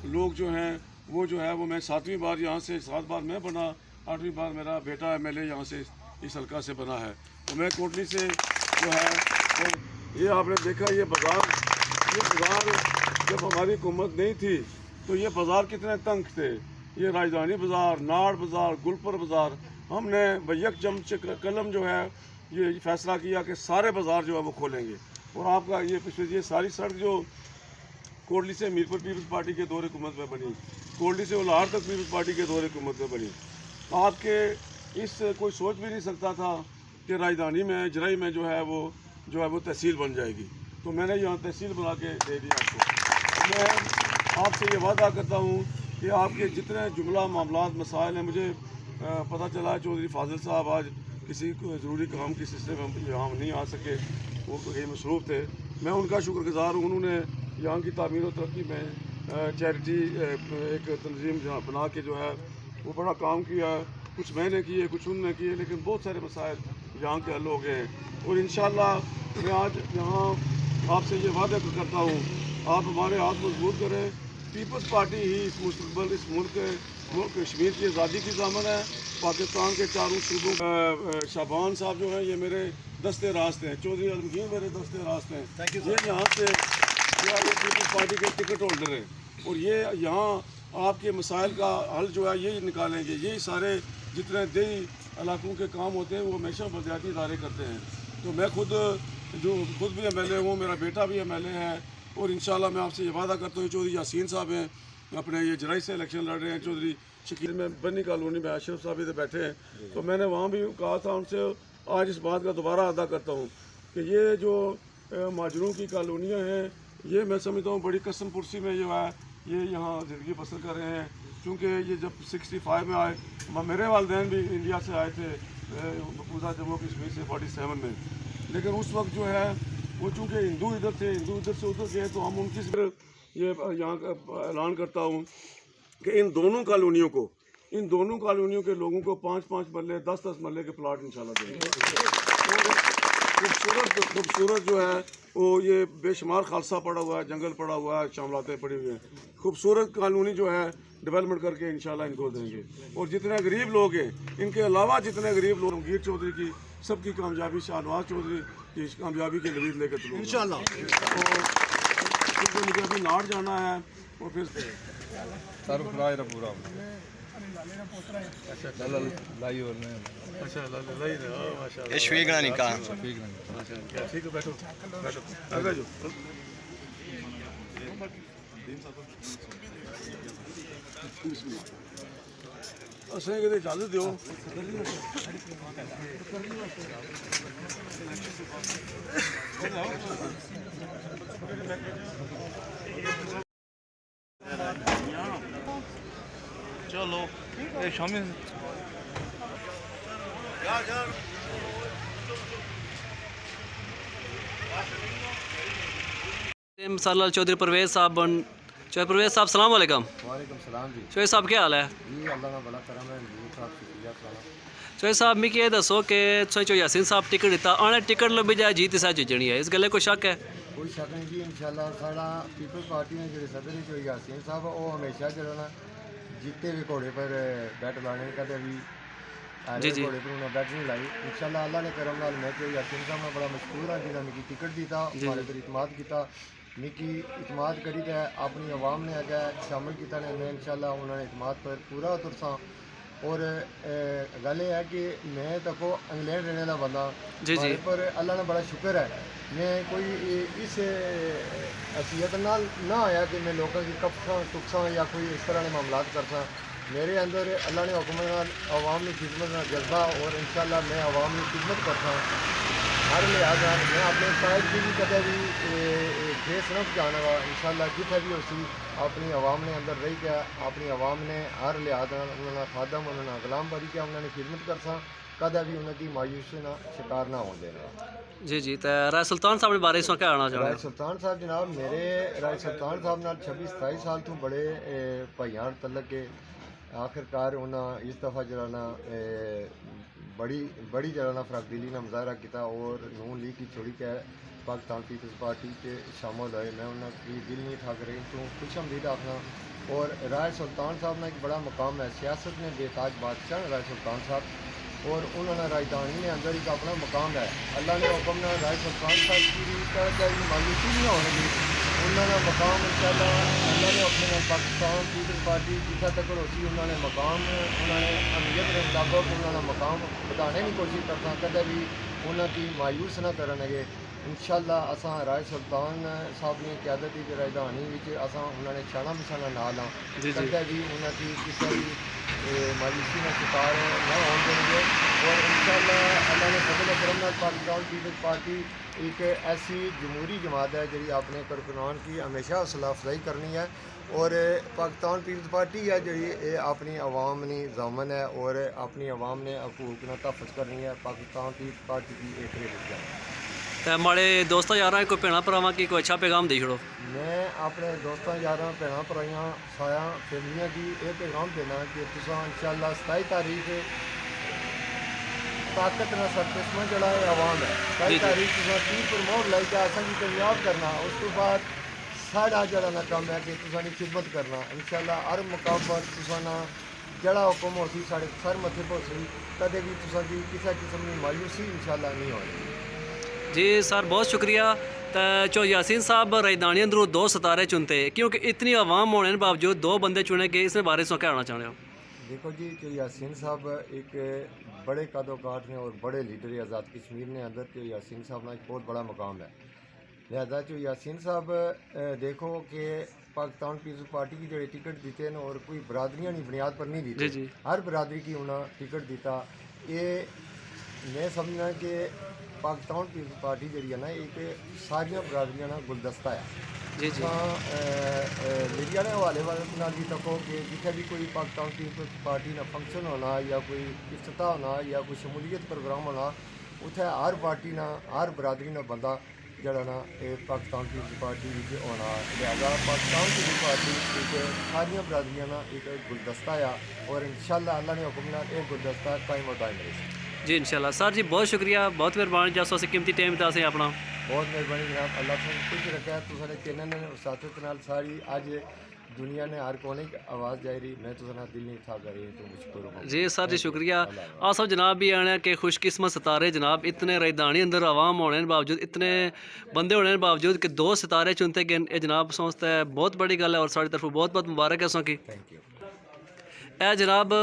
लोग जो हैं वो जो है वो मैं 7वीं बार यहाँ से 7 बार मैं बना, 8वीं बार मेरा बेटा MLA यहाँ से इस हल्का से बना है। तो मैं कोटली से जो है तो ये आपने देखा ये बाज़ार जब हमारी हुकूमत नहीं थी तो ये बाज़ार कितने तंग थे, ये राजधानी बाज़ार, नाड़ बाज़ार, गुलपर बाज़ार। हमने यकजम कलम जो है ये फैसला किया कि सारे बाज़ार जो है वो खोलेंगे, और आपका ये पिछले ये सारी सड़क जो कोटली से मीरपुर पीपल्स पार्टी के दौरे हुकूमत में बनी, कोटली से लाहौर तक पीपल्स पार्टी के दौरे हुकूमत में बनी, आपके इस कोई सोच भी नहीं सकता था कि राजधानी में जराई में जो है वो तहसील बन जाएगी। तो मैंने यहाँ तहसील बना के दे दिया आपको। मैं आपसे ये वादा करता हूँ कि आपके जितने जुमला मामलात मसाइल हैं, मुझे पता चला चौधरी फाजिल साहब आज किसी ज़रूरी काम की सिलसिले में यहाँ नहीं आ सके, वो कहीं मसरूफ़ थे। मैं उनका शुक्रगुज़ार हूँ, उन्होंने यहाँ की तामीर और तरक्की में चैरिटी एक तंजीम बना के जो है वो बड़ा काम किया। कुछ मैंने किए, कुछ उन्होंने किए, लेकिन बहुत सारे मसाइल यहाँ के हल हो गए हैं। और इंशाअल्लाह मैं आज यहाँ आपसे ये वादा करता हूँ, आप हमारे हाथ मजबूत करें। पीपल्स पार्टी ही इस मुस्तक़बिल इस मुल्क कश्मीर की आज़ादी की ज़ामन है। पाकिस्तान के चारों सूबों शाबान साहब जो हैं ये मेरे दस्ते रास्ते हैं, चौधरी आलमगीर मेरे दस्ते रास्ते हैं, ये यहाँ से पीपल्स पार्टी के टिकट होल्डर हैं, और ये यहाँ आपके मसाइल का हल जो है यही निकालेंगे। यही सारे जितने देही इलाकों के काम होते हैं वो हमेशा बलदियाती इदारे करते हैं। तो मैं खुद भी MLA हूँ, मेरा बेटा भी MLA है, और इंशाल्लाह मैं आपसे ये वादा करता हूँ। चौधरी यासीन साहब हैं अपने ये जराई से इलेक्शन लड़ रहे हैं, चौधरी शकील में बनी कॉलोनी में अशरफ साहब इधर बैठे हैं, तो मैंने वहाँ भी कहा था उनसे, आज इस बात का दोबारा अदा करता हूँ कि ये जो माजरों की कॉलोनियाँ हैं, ये मैं समझता हूँ बड़ी कसम पुरसी में जो है ये यहाँ ज़िंदगी बसर कर रहे हैं। क्योंकि ये जब 65 में आए, मेरे वालिदैन भी इंडिया से आए थे पूरा जम्मू कश्मीर से 47 में, लेकिन उस वक्त जो है वो चूँकि हिंदू इधर थे, हिंदू इधर से उधर गए, तो हम उनकी ये यहाँ का ऐलान करता हूँ कि इन दोनों कॉलोनियों के लोगों को 5-5 मरले 10-10 मरले के प्लाट इंशाल्लाह देंगे। खूबसूरत जो है वो ये बेशुमार खालसा पड़ा हुआ है, जंगल पड़ा हुआ है, शामलातें पड़ी हुई हैं, खूबसूरत कॉलोनी जो है डेवलपमेंट करके इंशाल्लाह इनको देंगे। और जितने गरीब लोग हैं, इनके अलावा जितने गरीब लोग, गिर चौधरी की सबकी कामयाबी, शाहनवाज चौधरी की कामयाबी के नवीद लेकर चलूँगा इंशाल्लाह। तो मुझे अभी नाड़ जाना है और फिर असें किते इजाजत दियो। चलो ये शामी सालाल चौधरी परवेज़ साहब परवेज़ साहब सलाम वालेकुम। वालेकुम सलाम जी। चौधरी साहब क्या हाल है? जी अल्लाह का बड़ा करम है, साहब शुक्रिया सारा। चौधरी साहब मिगी ये दसो कि तुसें यासीन साहब टिकट दिता, आने टिकट लब्भी जाए जीत इस जितनी है, इस गल्ले कोई शक है? कोई शक नहीं जी, इंशाल्लाह साढ़ा पीपल्स पार्टी ने जो सदर जो यासीन साहब वो हमेशा जो ना जीते हुए घोड़े पर बैठ लाने कदे भी जी जी घोड़े पर उन्हें बैठ नहीं लाई। इंशाल्लाह अल्लाह ने करम नाल मैं जो यासीन साहब में बड़ा मशहूर हाँ जिन्हें मिगी टिकट दिता, हमारे पर इतमाद किया, मिगी इतमाद करी है, अपनी आवाम ने अगर शामिल किया ने, मैं इंशाल्लाह उन्होंने इतमाद पर पूरा तुरसा। और गल ये है कि मैं तको इंग्लैंड रहने का बंदा जी जी, पर अल्लाह ने बड़ा शुक्र है मैं कोई इस हैसियत ना आया कि मैं लोगों की कपसा टुकसा या कोई इस तरह के मामलात करसा। मेरे अंदर अल्लाह ने हुक्म आवाम की खिदमत का जज्बा, और इंशाल्लाह मैं आवाम की खिदमत करता हूँ हर लिहाजा। मैं अपने शायद की भी कदे भी फेस न जाना वा, इंशाल्लाह जितना भी उसी अपनी आवाम ने अंदर रही क्या, अपनी आवाम ने हर लिहाजा उन्होंने खादम उन्होंने गुलाम बरी क्या, उन्होंने खिदमत करसा, कदा भी उनकी मायूसी ना शिकार ना होने देना। जी जी। तो राय सुल्तान साहब के बारे में क्या आना चाहते? राय सुल्तान साहब जनाब, मेरे राय सुल्तान साहब नाल 26-27 साल तो बड़े भाइयां तलक के, आखिरकार उन्हें इस दफ़ा जरा ना बड़ी जरा ना फराकदिली का मुजाहरा किया और नून लीग की छोड़ी के पाकिस्तान पीपल्स पार्टी के शामिल हुए। मैं उन्हें दिल नहीं था रही तो खुश आमदीद आखना। और राय सुल्तान साहब ने एक बड़ा मकाम है सियासत में, बेताज बादशाह राय सुल्तान साहब, और उन्होंने राजधानी में अंदर एक अपना मकाम है। अल्लाह ने हुक्म ना राय सुल्तान साहब की मायूसी नहीं होने दी, उन्होंने मकाम इंशाल्लाह अल्लाह ने अपने पाकिस्तान पीपल्स पार्टी जितना तक उसी उन्होंने मकाम उन्होंने अहमियत के मुताबिक उन्होंने मकाम बताने की कोशिश करता, कदे भी उन्होंने मायूस ना करनगे। इंशाल्लाह असां राय सुल्तान साहब ने क्यादत की राजधानी असां उन्होंने शाना बिछाना नाल हाँ, कदे भी उन्होंने किसी भी मायूसी का शिकार न होने देंगे। और इंशाल्लाह अल्लाह ने फजल करम नाल पाकिस्तान पीपल्स पार्टी एक ऐसी जमहूरी जमात है जी अपने कारकुनान की हमेशा हौसला अफजाई करनी है, और पाकिस्तान पीपल्स पार्टी है जी अपनी आवाम ने जामन है और अपनी आवाम ने हकूक न तहफ़्ज़ करनी है। पाकिस्तान पीपल्स पार्टी की एक रिश्ता तो हमारे दोस्तों यार कोई भैन भरावां की कोई अच्छा पैगाम दी छोड़ो। मैं अपने दोस्तों यार भैन भराइयां साया फैमिलियां की यह पैगाम देना कि तुसां इंशाल्लाह 27 तारीख ताकत ना सरकस्मा जड़ा आवाम है, 27 तारीख तुसां तीर पर मोहर लाई के असां की कामयाब करना। उस तो बाद साढ़ा जड़ा ना काम है कि तुसां की खिदमत करना। इंशाल्लाह हर मुकाम पर तुसां ना जड़ा हुक्म हो सी साढ़े सर मथे पर सी, कदे भी तुसां की किसी किस्म की मायूसी इंशाल्लाह नहीं होनी। जी सर बहुत शुक्रिया। तो जो यासीन साहब राजधानी अंदरों 2 सितारे चुनते, क्योंकि इतनी आवाम होने के बावजूद 2 बंदे चुने गए, इसमें बारे में क्या कहना चाहते हो? देखो जी कि यासीन साहब एक बड़े कदोकाठ ने और बड़े लीडर आज़ाद कश्मीर ने अंदर के यासीन साहब ना एक बहुत बड़ा मकाम है। लिहाजा जो यासीन साहब देखो कि पाकिस्तान पीपल्स पार्टी की जो टिकट देते हैं और कोई बरादरियाँ की बुनियाद पर नहीं देते, हर बरादरी की उन्हें टिकट दिता। ये मैं समझना कि पाकिस्तान पीपल्स पार्टी जी है ना एक सारिया बरादरियां ना गुलदस्ता है जी जी मीडिया ने हवाले वाले भी तको कि जिथे भी कोई पाकिस्तान पीपल्स पार्टी ना फंक्शन होना या कोई इफ्तिताह होना या कोई शमूलियत प्रोग्राम होना उत्थे हर पार्टी ना हर बरादरी ना बंदा जड़ा ना पाकिस्तान पीपल्स पार्टी होना लिहाजा पाकिस्तान पीपल्स पार्टी एक सारिया बरादरियां ना एक गुलदस्ता है और इंशाअल्लाह अल्लाह ने हुक्म नाल एक गुलदस्ता कायम और दायम रहे। जी इंशाल्लाह सर जी बहुत शुक्रिया बहुत मेहरबानी जसो अस कीमती टाइम दिता से अपना बहुत मेहरबानी जनाब अल्लाह तुम खुश रखा तो सारे चैनल ने साथत नाल सारी आज दुनिया ने हर कोने की आवाज़ जारी रही मैं तो सना दिल नहीं था करी तो मुझको जी सर जी शुक्रिया आ सब जनाब भी आने के खुशकिस्मत सितारे जनाब इतने रईदानी अंदर आवाम होने के बावजूद इतने बंदे होने के बावजूद कि 2 सितारे चुनते गए ये जनाब समझता है बहुत बड़ी गल है और साड़ी तरफ बहुत बहुत मुबारक है उसकी ए जनाब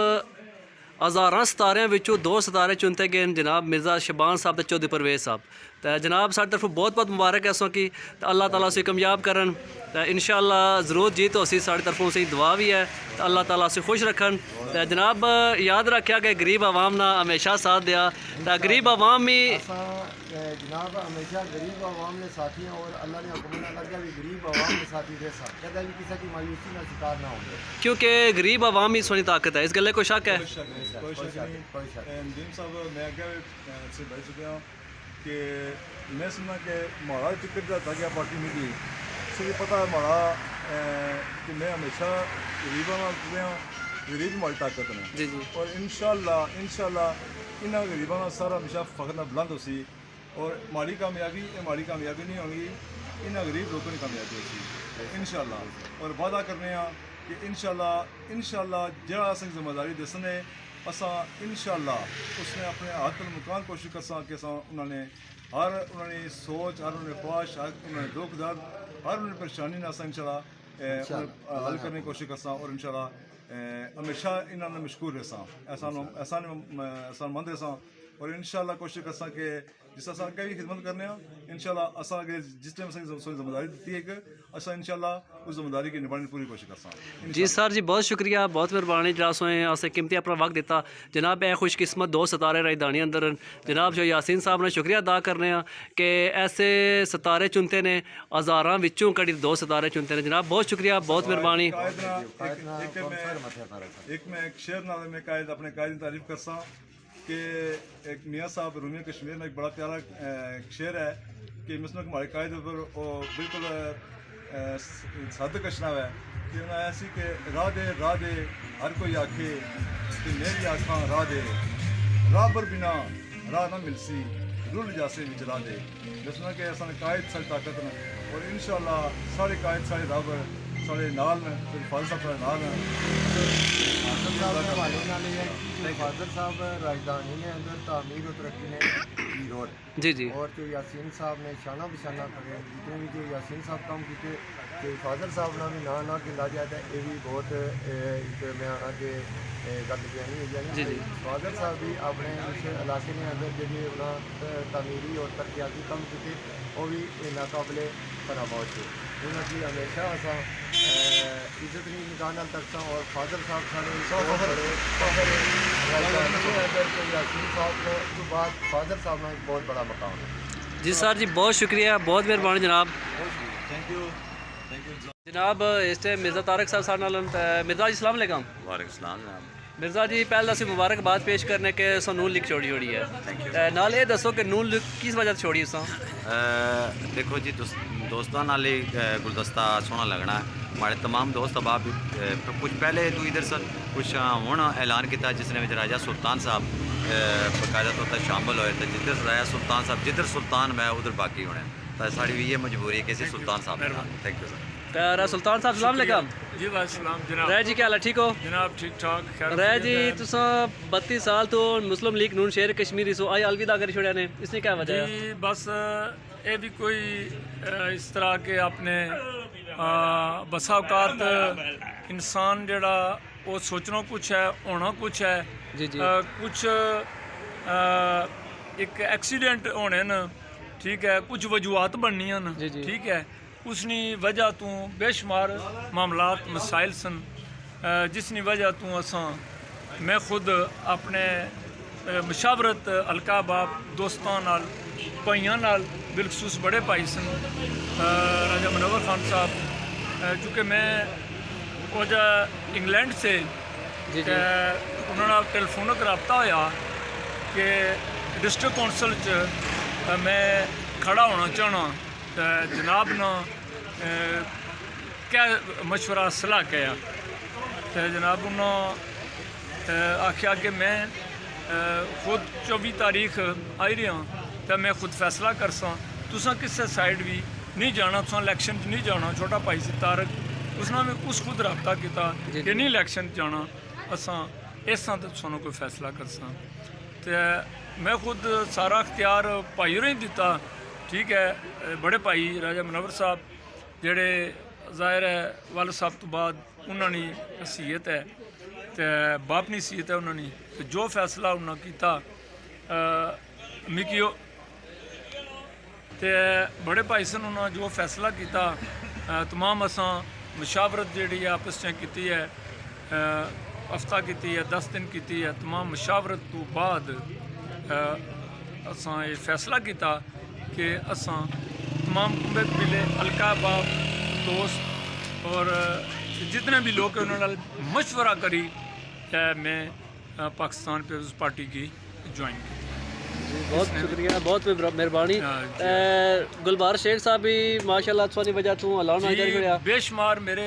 हज़ारां सितारियां विचों 2 सितारे चुनते गए जनाब मिर्ज़ा शबान साहब ते चौधरी परवेज़ साहब तो जनाब साड़ी तरफ बहुत बहुत मुबारक है उसकी तो अल्लाह ताला उसे कामयाब करन तो इंशाअल्लाह ज़रूर जीत हो सी साड़ी तरफों से दुआ भी है तो अल्लाह ताला से खुश रखन तो जनाब याद रखा कि गरीब आवाम ना हमेशा साथ दिया तो गरीब आवाम ही जनाब हमेशा गरीब आवाम ने साथी हैं और अल्लाह ने हुक्म ना लगा भी गरीब आवाम के साथी के साथ कदा भी किसी की मायूसी ना शिकार ना होंगे क्योंकि गरीब आवाम ही सोनी ताकत है इस गले को शक है कोई शक नहीं नदीम साहब मैं अगर से भाई चुका हूँ कि मैं सुना कि हमारा टिकट का था क्या पार्टी मिली सो ये पता है हमारा कि मैं हमेशा गरीबों में जुड़े हूँ गरीब हमारी ताकत ने जी जी और इंशाल्लाह इन्होंने गरीबों का सारा हमेशा फखर बुलंद हो सी और हमारी कामयाबी नहीं होगी इन्होंने गरीब लोगों की कामयाबी होगी इंशाल्लाह और वादा करने कि इंशाल्लाह जरा असें जिम्मेदारी दसने असा इंशाल्लाह उसने अपने हाथ तक मुकान कोशिश करसा कि उन्होंने हर उन्होंने सोच हर उन्होंने ख्वाहिश हर उन्होंने दुख दर्द हर उन्होंने परेशानी ना इंशाल्लाह हल करने की कोशिश करसा और इंशाल्लाह हमेशा इन्होंने मशकूर रहसा एहसान मंद रहसा और इंशाल्लाह कोशिश करसा कि जिस असा अगर भी खिदमत करने इंशाल्लाह असा अगर जिस टाइम असें जिम्मेदारी दी है कि असा इंशाल्लाह उस जिम्मेदारी की निभाने पूरी कोशिश करसा। जी सर जी बहुत शुक्रिया बहुत मेहरबानी जरा सोएं असें कीमती अपना वक्त दिता जनाब ए खुशकिस्मत 2 सितारे राजधानी अंदर जनाब जो यासीन साहब ने शुक्रिया अदा करने कि ऐसे सितारे चुनते ने हज़ारां विचों कड़ी 2 सितारे चुनते हैं जनाब बहुत शुक्रिया बहुत मेहरबानी। एक मैं एक शेर नाल में कायद अपने कायद की तारीफ करसा कि एक मियाँ साहब रूमी कश्मीर में एक बड़ा प्यारा शेर है कि मिसलों हमारे कायद पर वो बिल्कुल साद कशना है कि उन्हें ऐसी कि राह दे हर कोई आखे कि मेरी आँखा राह दे राह पर बिना राह ना मिलसी रुल जासे भी जला दे जिसमें कि असा कायद सारी ताकत ने और इंशाल्लाह सारे कायद सारे राह पर सारे नाल में फाजल साहब नाल फाजल साहब राजधानी ने अंदर तामीर और तरक्की ने जी जी और जो यासीन साहब ने शाना बशाना करे जितने भी जो यासीन साहब काम किए तो फाजल साहब ना भी ना गिला जाता है ये भी बहुत मैं आना कि गल बयानी हुई है फाजल साहब भी अपने इस इलाके ने अंदर जी उन्होंने तामीरी और तरक्याती काम किए वो भी नाकाबले फरामोश थे उन्होंने हमेशा असा इज्जत नहीं निकालना तकता और फाजल साहब सारे यासीन साहब को बाद फाजल साहब में एक बहुत बड़ा मकाम है। जी सर जी बहुत शुक्रिया बहुत मेहरबानी जनाब थैंक यू जनाब इस टाइम मिर्ज़ा तारक साहब साथ नाल मिर्ज़ा जी अस्सलाम वालेकुम। वालेकुम सलाम जनाब मिर्ज़ा जी पहले ਅਸੀਂ मुबारकबाद पेश करने के सो नून लिख छोड़ी होड़ी है नाल ये दसो कि नून लिख किस वजह से छोड़ी उसा देखो जी दोस्तों नाल गुलदस्ता सोहना लगना है हमारे तमाम दोस्त अब आप कुछ पहले तो इधर सर कुछ हूँ ऐलान किया जिसने में राजा सुल्तान साहब बाकायदा तौर पर शामिल होए तो जिधर राजा सुल्तान साहब जिधर सुल्तान मैं उधर बाकी होने तो साड़ी भी ये मजबूरी है कि सुल्तान साहब थैंक यू सर सुल्तान साहब सलाम अलैकुम। जी वालेकुम जनाब रै जी क्या हाल है ठीक हो जनाब ठीक ठाक रै जी तुसा 32 साल तो मुस्लिम लीग नून शेर कश्मीरी सो आई अलविदा कर छोड़ा ने इसने क्या वजह है जी बस ये भी कोई इस तरह के अपने बसा औकात इंसान जड़ा वो सोचना कुछ है होना कुछ है जी जी कुछ एक एक्सीडेंट होने न ठीक है कुछ वजूहत बननियां न ठीक है उसनी वजह तू बेशुमार मामलात मसाइल सन जिसनी वजह तू असा मैं खुद अपने ਮਸ਼ਾਵਰਤ ਹਲਕਾ ਬਾਬ ਦੋਸਤਾਂ ਨਾਲ ਭਾਈਆਂ ਨਾਲ ਬਿਲਖਸੂਸ ਬੜੇ ਭਾਈ ਸਨ ਰਾਜਾ ਮਨੋਵਰ ਖਾਨ ਸਾਹਿਬ ਚूँकि मैं वजह इंग्लैंड से उन्होंने टेलीफोनक रबता होया कि डिस्ट्रिक्ट कौंसल च मैं खड़ा होना चाहना तो जनाब ना क्या मशवरा सलाह किया तो जनाब उन्होंने आख्या कि मैं खुद 24 तारीख आई रहा तो मैं खुद फैसला कर सा तुसा किसी साइड भी नहीं जाना, तुसा इलैक्शन च नहीं जाना। छोटा भाई सी तारक उसने मैं उस खुद रबता किया कि नहीं इलैक्शन जाना असा इसा तो सानू कोई फैसला कर सा तो मैं खुद सारा अख्तियार भाई होरें दिता। ठीक है, बड़े भाई राजा मनोवर साहब जेड़े ज़ाहिर है वाल साहब तो बाद उन्होंने हैसीयत है तो बाप नी हैसीयत है उन्होंने तो जो फैसला उन्होंने किया मिकी ते बड़े भाई सन उन्होंने जो फैसला किया तमाम असा मशावरत जी आपस की है हफ्ता की है 10 दिन की है। तमाम मशावरत तो बाद असा ये फैसला किया कि असा तमाम कुंबे कबीले हल्का बाब दोस्त और जितने भी लोग हैं उन्होंने मशवरा करी कि मैं पाकिस्तान पीपल्स पार्टी की ज्वाइन की। बहुत शुक्रिया, बहुत मेहरबानी। गुलबार शेख साहब भी माशाल्लाह सोनी वजह तू ऐलान कर बेशुमार मेरे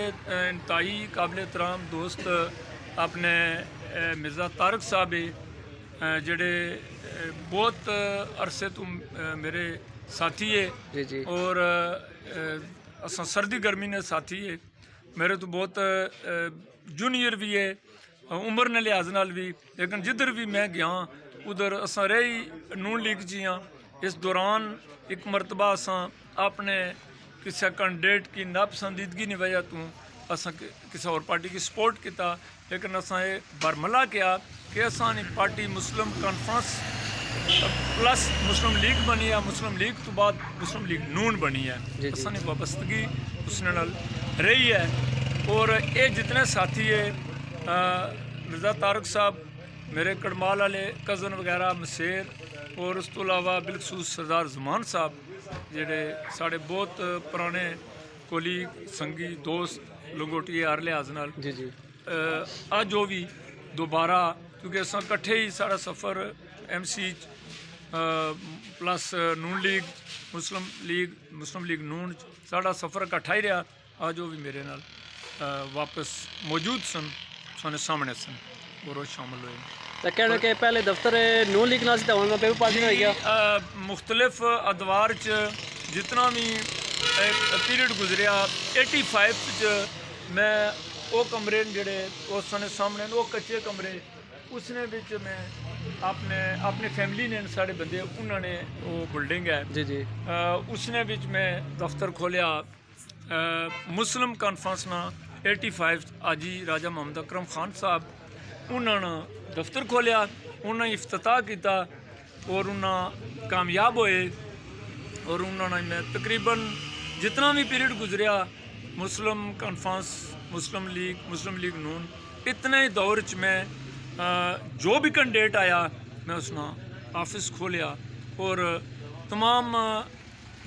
इंतहाई काबिल एहतराम दोस्त अपने मिर्ज़ा तारक साहब जेड़े बहुत अरसे तो मेरे साथी है और असा सर्दी गर्मी ने साथी है मेरे तो बहुत जूनियर भी है उम्र ने लिहाज नाल भी, लेकिन जिधर भी मैं गया उधर असा रही नून लीग जी हाँ। इस दौरान एक मरतबा असा अपने किसी कैंडिडेट की नापसंदीदगी की वजह तो असा किसी और पार्टी की सपोर्ट किया, लेकिन असा ये बरमला किया कि असा पार्टी मुस्लिम कॉन्फ्रेंस प्लस मुस्लिम लीग बनी है, मुस्लिम लीग तो बाद मुस्लिम लीग नून बनी है। असा ने वाबस्तगी उसने नाल रही है और ये जितने साथी है मिर्ज़ा तारक साहब मेरे कड़माल वाले कज़न वगैरह मसेर और उस तो अलावा बिलखसूस सरदार ज़मान साहब जेड़े साढ़े बहुत पुराने कोली संगी दोस्त लंगोटी हर लिहाज नाल अज जो भी दोबारा क्योंकि अस कट्ठे ही सारा सफ़र MC प्लस नून लीग मुस्लिम लीग नून साड़ा सफ़र कट्ठा ही रहा। अज वो भी मेरे नाल वापस मौजूद सन साने सामने सन और वो शामिल हुए। तो कहना कि पहले दफ्तर नून लीग नाल था उन्होंने पेपर पास नहीं हो गया मुख्तलिफ अदवार च जितना भी पीरियड गुजरिया 85 च मैं वो कमरे जेड़े उस सामने वो कच्चे कमरे उसने बिच मैं अपने फैमिली ने साढ़े बंदे उन्होंने वो बिल्डिंग है उसने बिच मैं दफ्तर खोलिया मुस्लिम कॉन्फ्रेंस ना 85 आजी राजा मोहम्मद अकरम खान साहब उन्होंने दफ्तर खोलिया उन्होंने इफ्तिताह किया और उन्होंने कामयाब होए और उन्होंने मैं तकरीबन जितना भी पीरियड गुजरिया मुस्लिम कॉन्फ्रेंस मुस्लिम लीग नून इतने ही दौर च मैं जो भी कैंडिडेट आया मैं उसने ऑफिस खोलिया और तमाम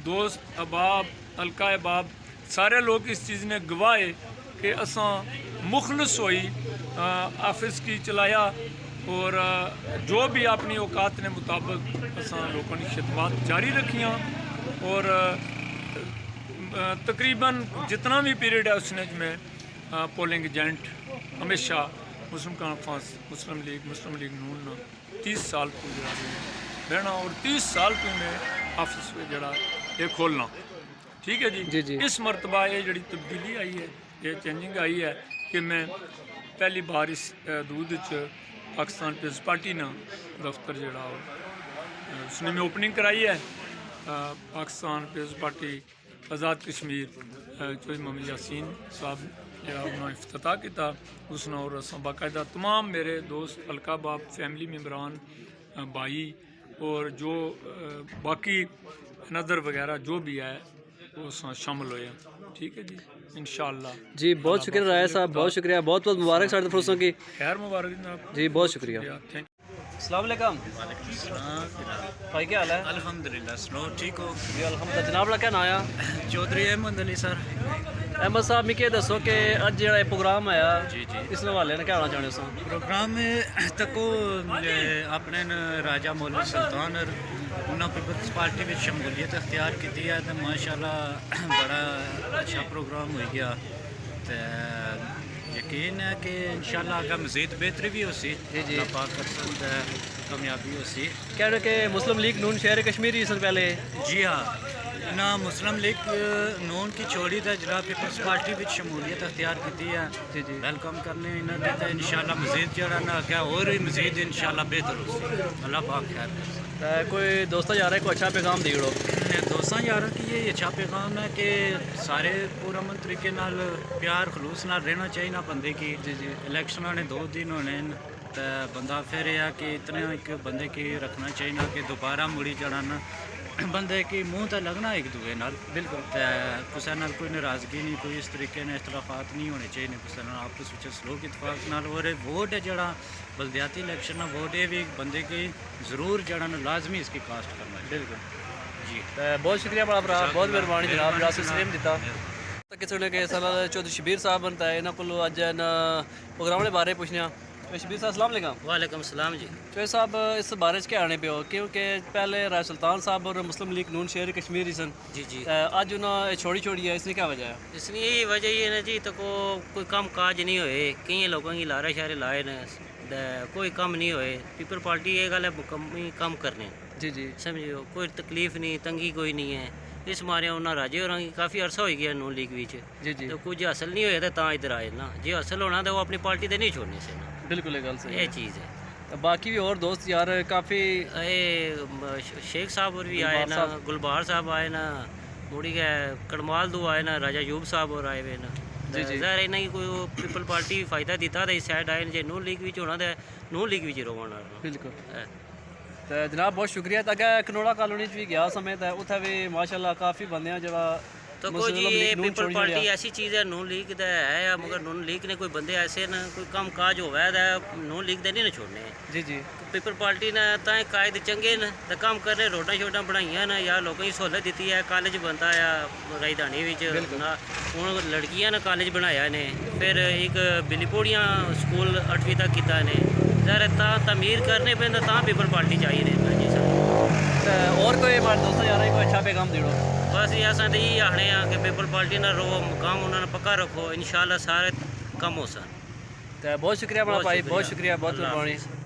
दोस्त अहबाब हल्का अहबाब सारे लोग इस चीज़ ने गवाए कि असा मुखलस होई ऑफिस की चलाया और जो भी अपनी औकात ने मुताबिक असा लोगों की खिदमत जारी रखियाँ और तकरीबन जितना भी पीरियड है उसने में पोलिंग एजेंट हमेशा मुस्लिम कॉन्फ्रेंस मुस्लिम लीग नून 30 साल को जरा रहना और 30 साल को मैं ऑफिस जरा ये खोलना। ठीक है जी। इस मरतबा ये जड़ी तब्दीली आई है ये चेंजिंग आई है कि मैं पहली बार इस दूध पाकिस्तान पीपल्स पार्टी ना दफ्तर जड़ा उसने मैं ओपनिंग कराई है। पाकिस्तान पीपल्स पार्टी आज़ाद कश्मीर चौधरी मोहम्मद यासीन साहब जरा उन्होंने इफ्तिताह किया उसने और बाकायदा तमाम मेरे दोस्त हल्का बाप फैमिली मेम्बरान भाई और जो बाकी नज़र वगैरह जो भी है वो शामिल हुए। ठीक है जी इंशाअल्लाह जी। बहुत शुक्रिया राय साहब, बहुत शुक्रिया, बहुत बहुत मुबारक साढ़े फरोसों की खैर मुबारक जनाब जी, बहुत शुक्रिया। थैंक अस्सलाम वालेकुम वालेकुम सलाम। भाई क्या हाल है? अल्हम्दुलिल्लाह सुनो ठीक हो? जी अल्हम्दुलिल्लाह। जनाब दा क्या नाम है? चौधरी अहमद अली सर। अहमद साहब मिगी दसो कि अज जेह्ड़ा एह् प्रोग्राम आया जी जी इस हवाले ने क्या होना चाहते हो? प्रोग्राम में तको अपने राजा मौलवी सुल्तान और उन्होंने पीपल्स पार्टी में शमूलियत अख्तियार की है तो माशाल्लाह बड़ा अच्छा प्रोग्राम हो गया। तो यकीन है कि इंशाल्लाह आगे मज़ीद बेहतरी भी हो सी जी। पाक कामयाबी हो सी। कह रहे कि मुस्लिम लीग नून शहर कश्मीरी सन पहले। जी हाँ ना मुस्लिम लीग नून की छोड़ी तो जनाब पीपल्स पार्टी में शमूलियत अख्तियार की है। जी जी वेलकम करने इन्होंने तो इंशाल्लाह मज़ीद जरा ना क्या और भी मज़ीद इंशाल्लाह बेहतर हो सी। अल्लाह पाक खैर करे। कोई दोस्तों जा रहा है कोई अच्छा पैगाम दी ओड़ो। दोस्तों यारों की ये अच्छा पैगाम है कि सारे पुरअमन तरीके नाल प्यार खलूस नाल रहना चाहिए ना बंदे की। जी जी इलेक्शन ने 2 दिन होने तो बंदा फिर यह कि इतने एक बंदे की रखना चाहिए ना कि दोबारा मुड़ी जाना ना बंदे की मुँह तो लगना एक दूए नाल। बिल्कुल। तो किसी नाल कोई नाराज़गी नहीं कोई इस तरीके ने इख्तलाफात नहीं होने चाहिए किसी नाल आपस में सलूक इतफाक नाल। और वोट है जड़ा बलदियाती इलेक्शन वोट ये भी बंदे की ज़रूर जड़ा ना लाजमी इसकी कास्ट करना है। बिल्कुल जी बहुत शुक्रिया बड़ा भरा बहुत मेहरबानी जनाब जरा सलेम दिता किसी ने कि साला चौधरी शबीर साहब बनता है इन्होंने को अज प्रोग्राम के बारे पुछने शबीर साहब अस्सलाम वालेकुम। वालेकुम सलाम जी। चौधरी साहब इस बारे क्या आने पे हो क्योंकि पहले राय सुल्तान साहब और मुस्लिम लीग नून शहर कश्मीरी सन जी जी अज उन्होंने छोड़ी है इसकी क्या वजह है? इसलिए यही वजह ये ना जी तो कोई काम काज नहीं होए कई लोगों की लारे शारे लाए न कोई काम नहीं होए। पीपल पार्टी ये गल है मुकम्मी काम करने जी जी समझो कोई तकलीफ नहीं तंगी कोई नहीं है। इस मारे उन्होंने राजे होर काफ़ी अरसा हो गया नून लीग बीच जी जी तो कुछ हासिल नहीं होया तो इधर आए ना जे हासिल होना तो वो अपनी पार्टी तो नहीं छोड़ने से ना। बिल्कुल ये गल सही ये चीज़ है। बाकी भी और दोस्त यार काफ़ी शेख साहब और भी आए ना गुलबार साहब आए ना मुड़ी गए कड़माल दो आए ना राजा यूब साहब और आए हुए ना। जी जी ज़ाहिर है ना कि कोई पीपल पार्टी फायदा दिता तो इस साइड आए जे नून लीग बीच होना तो नून लीग बीच रोना। बिल्कुल तो जनाब बहुत शुक्रिया अगर कनोड़ा कॉलोनी भी गया समय तो उत्थे भी माशाल्लाह काफ़ी बंदे जरा तो कोई जी ये पीपल पार्टी ऐसी चीज़ है नून लीग का है मगर नून लीग ने कोई बंदे ऐसे ना कोई काम काज होवे नून लीग दे नहीं ना छोड़ने। जी जी पीपल पार्टी ने तां कायद चंगे न तो काम करने रोडां शोडां बनाइयां न या लोगों की सहूलत दी है कॉलेज बनता है राजधानी हूँ लड़कियां ने कॉलेज बनाया ने फिर एक बिलीपोड़ियाँ स्कूल 8वीं तक किया ने सर तमीर करने पे तां पीपल पार्टी चाहिए रहता जी सर। और कोई हमारे दोस्तों जा रहा है कोई अच्छा पैगाम दे दो। बस ये अस यही आखने कि पीपल पार्टी ना रो मुकाम उन्होंने पक्का रखो इंशाल्लाह सारे कम हो सन। बहुत शुक्रिया बड़ा भाई बहुत शुक्रिया बहुत मेहरबानी।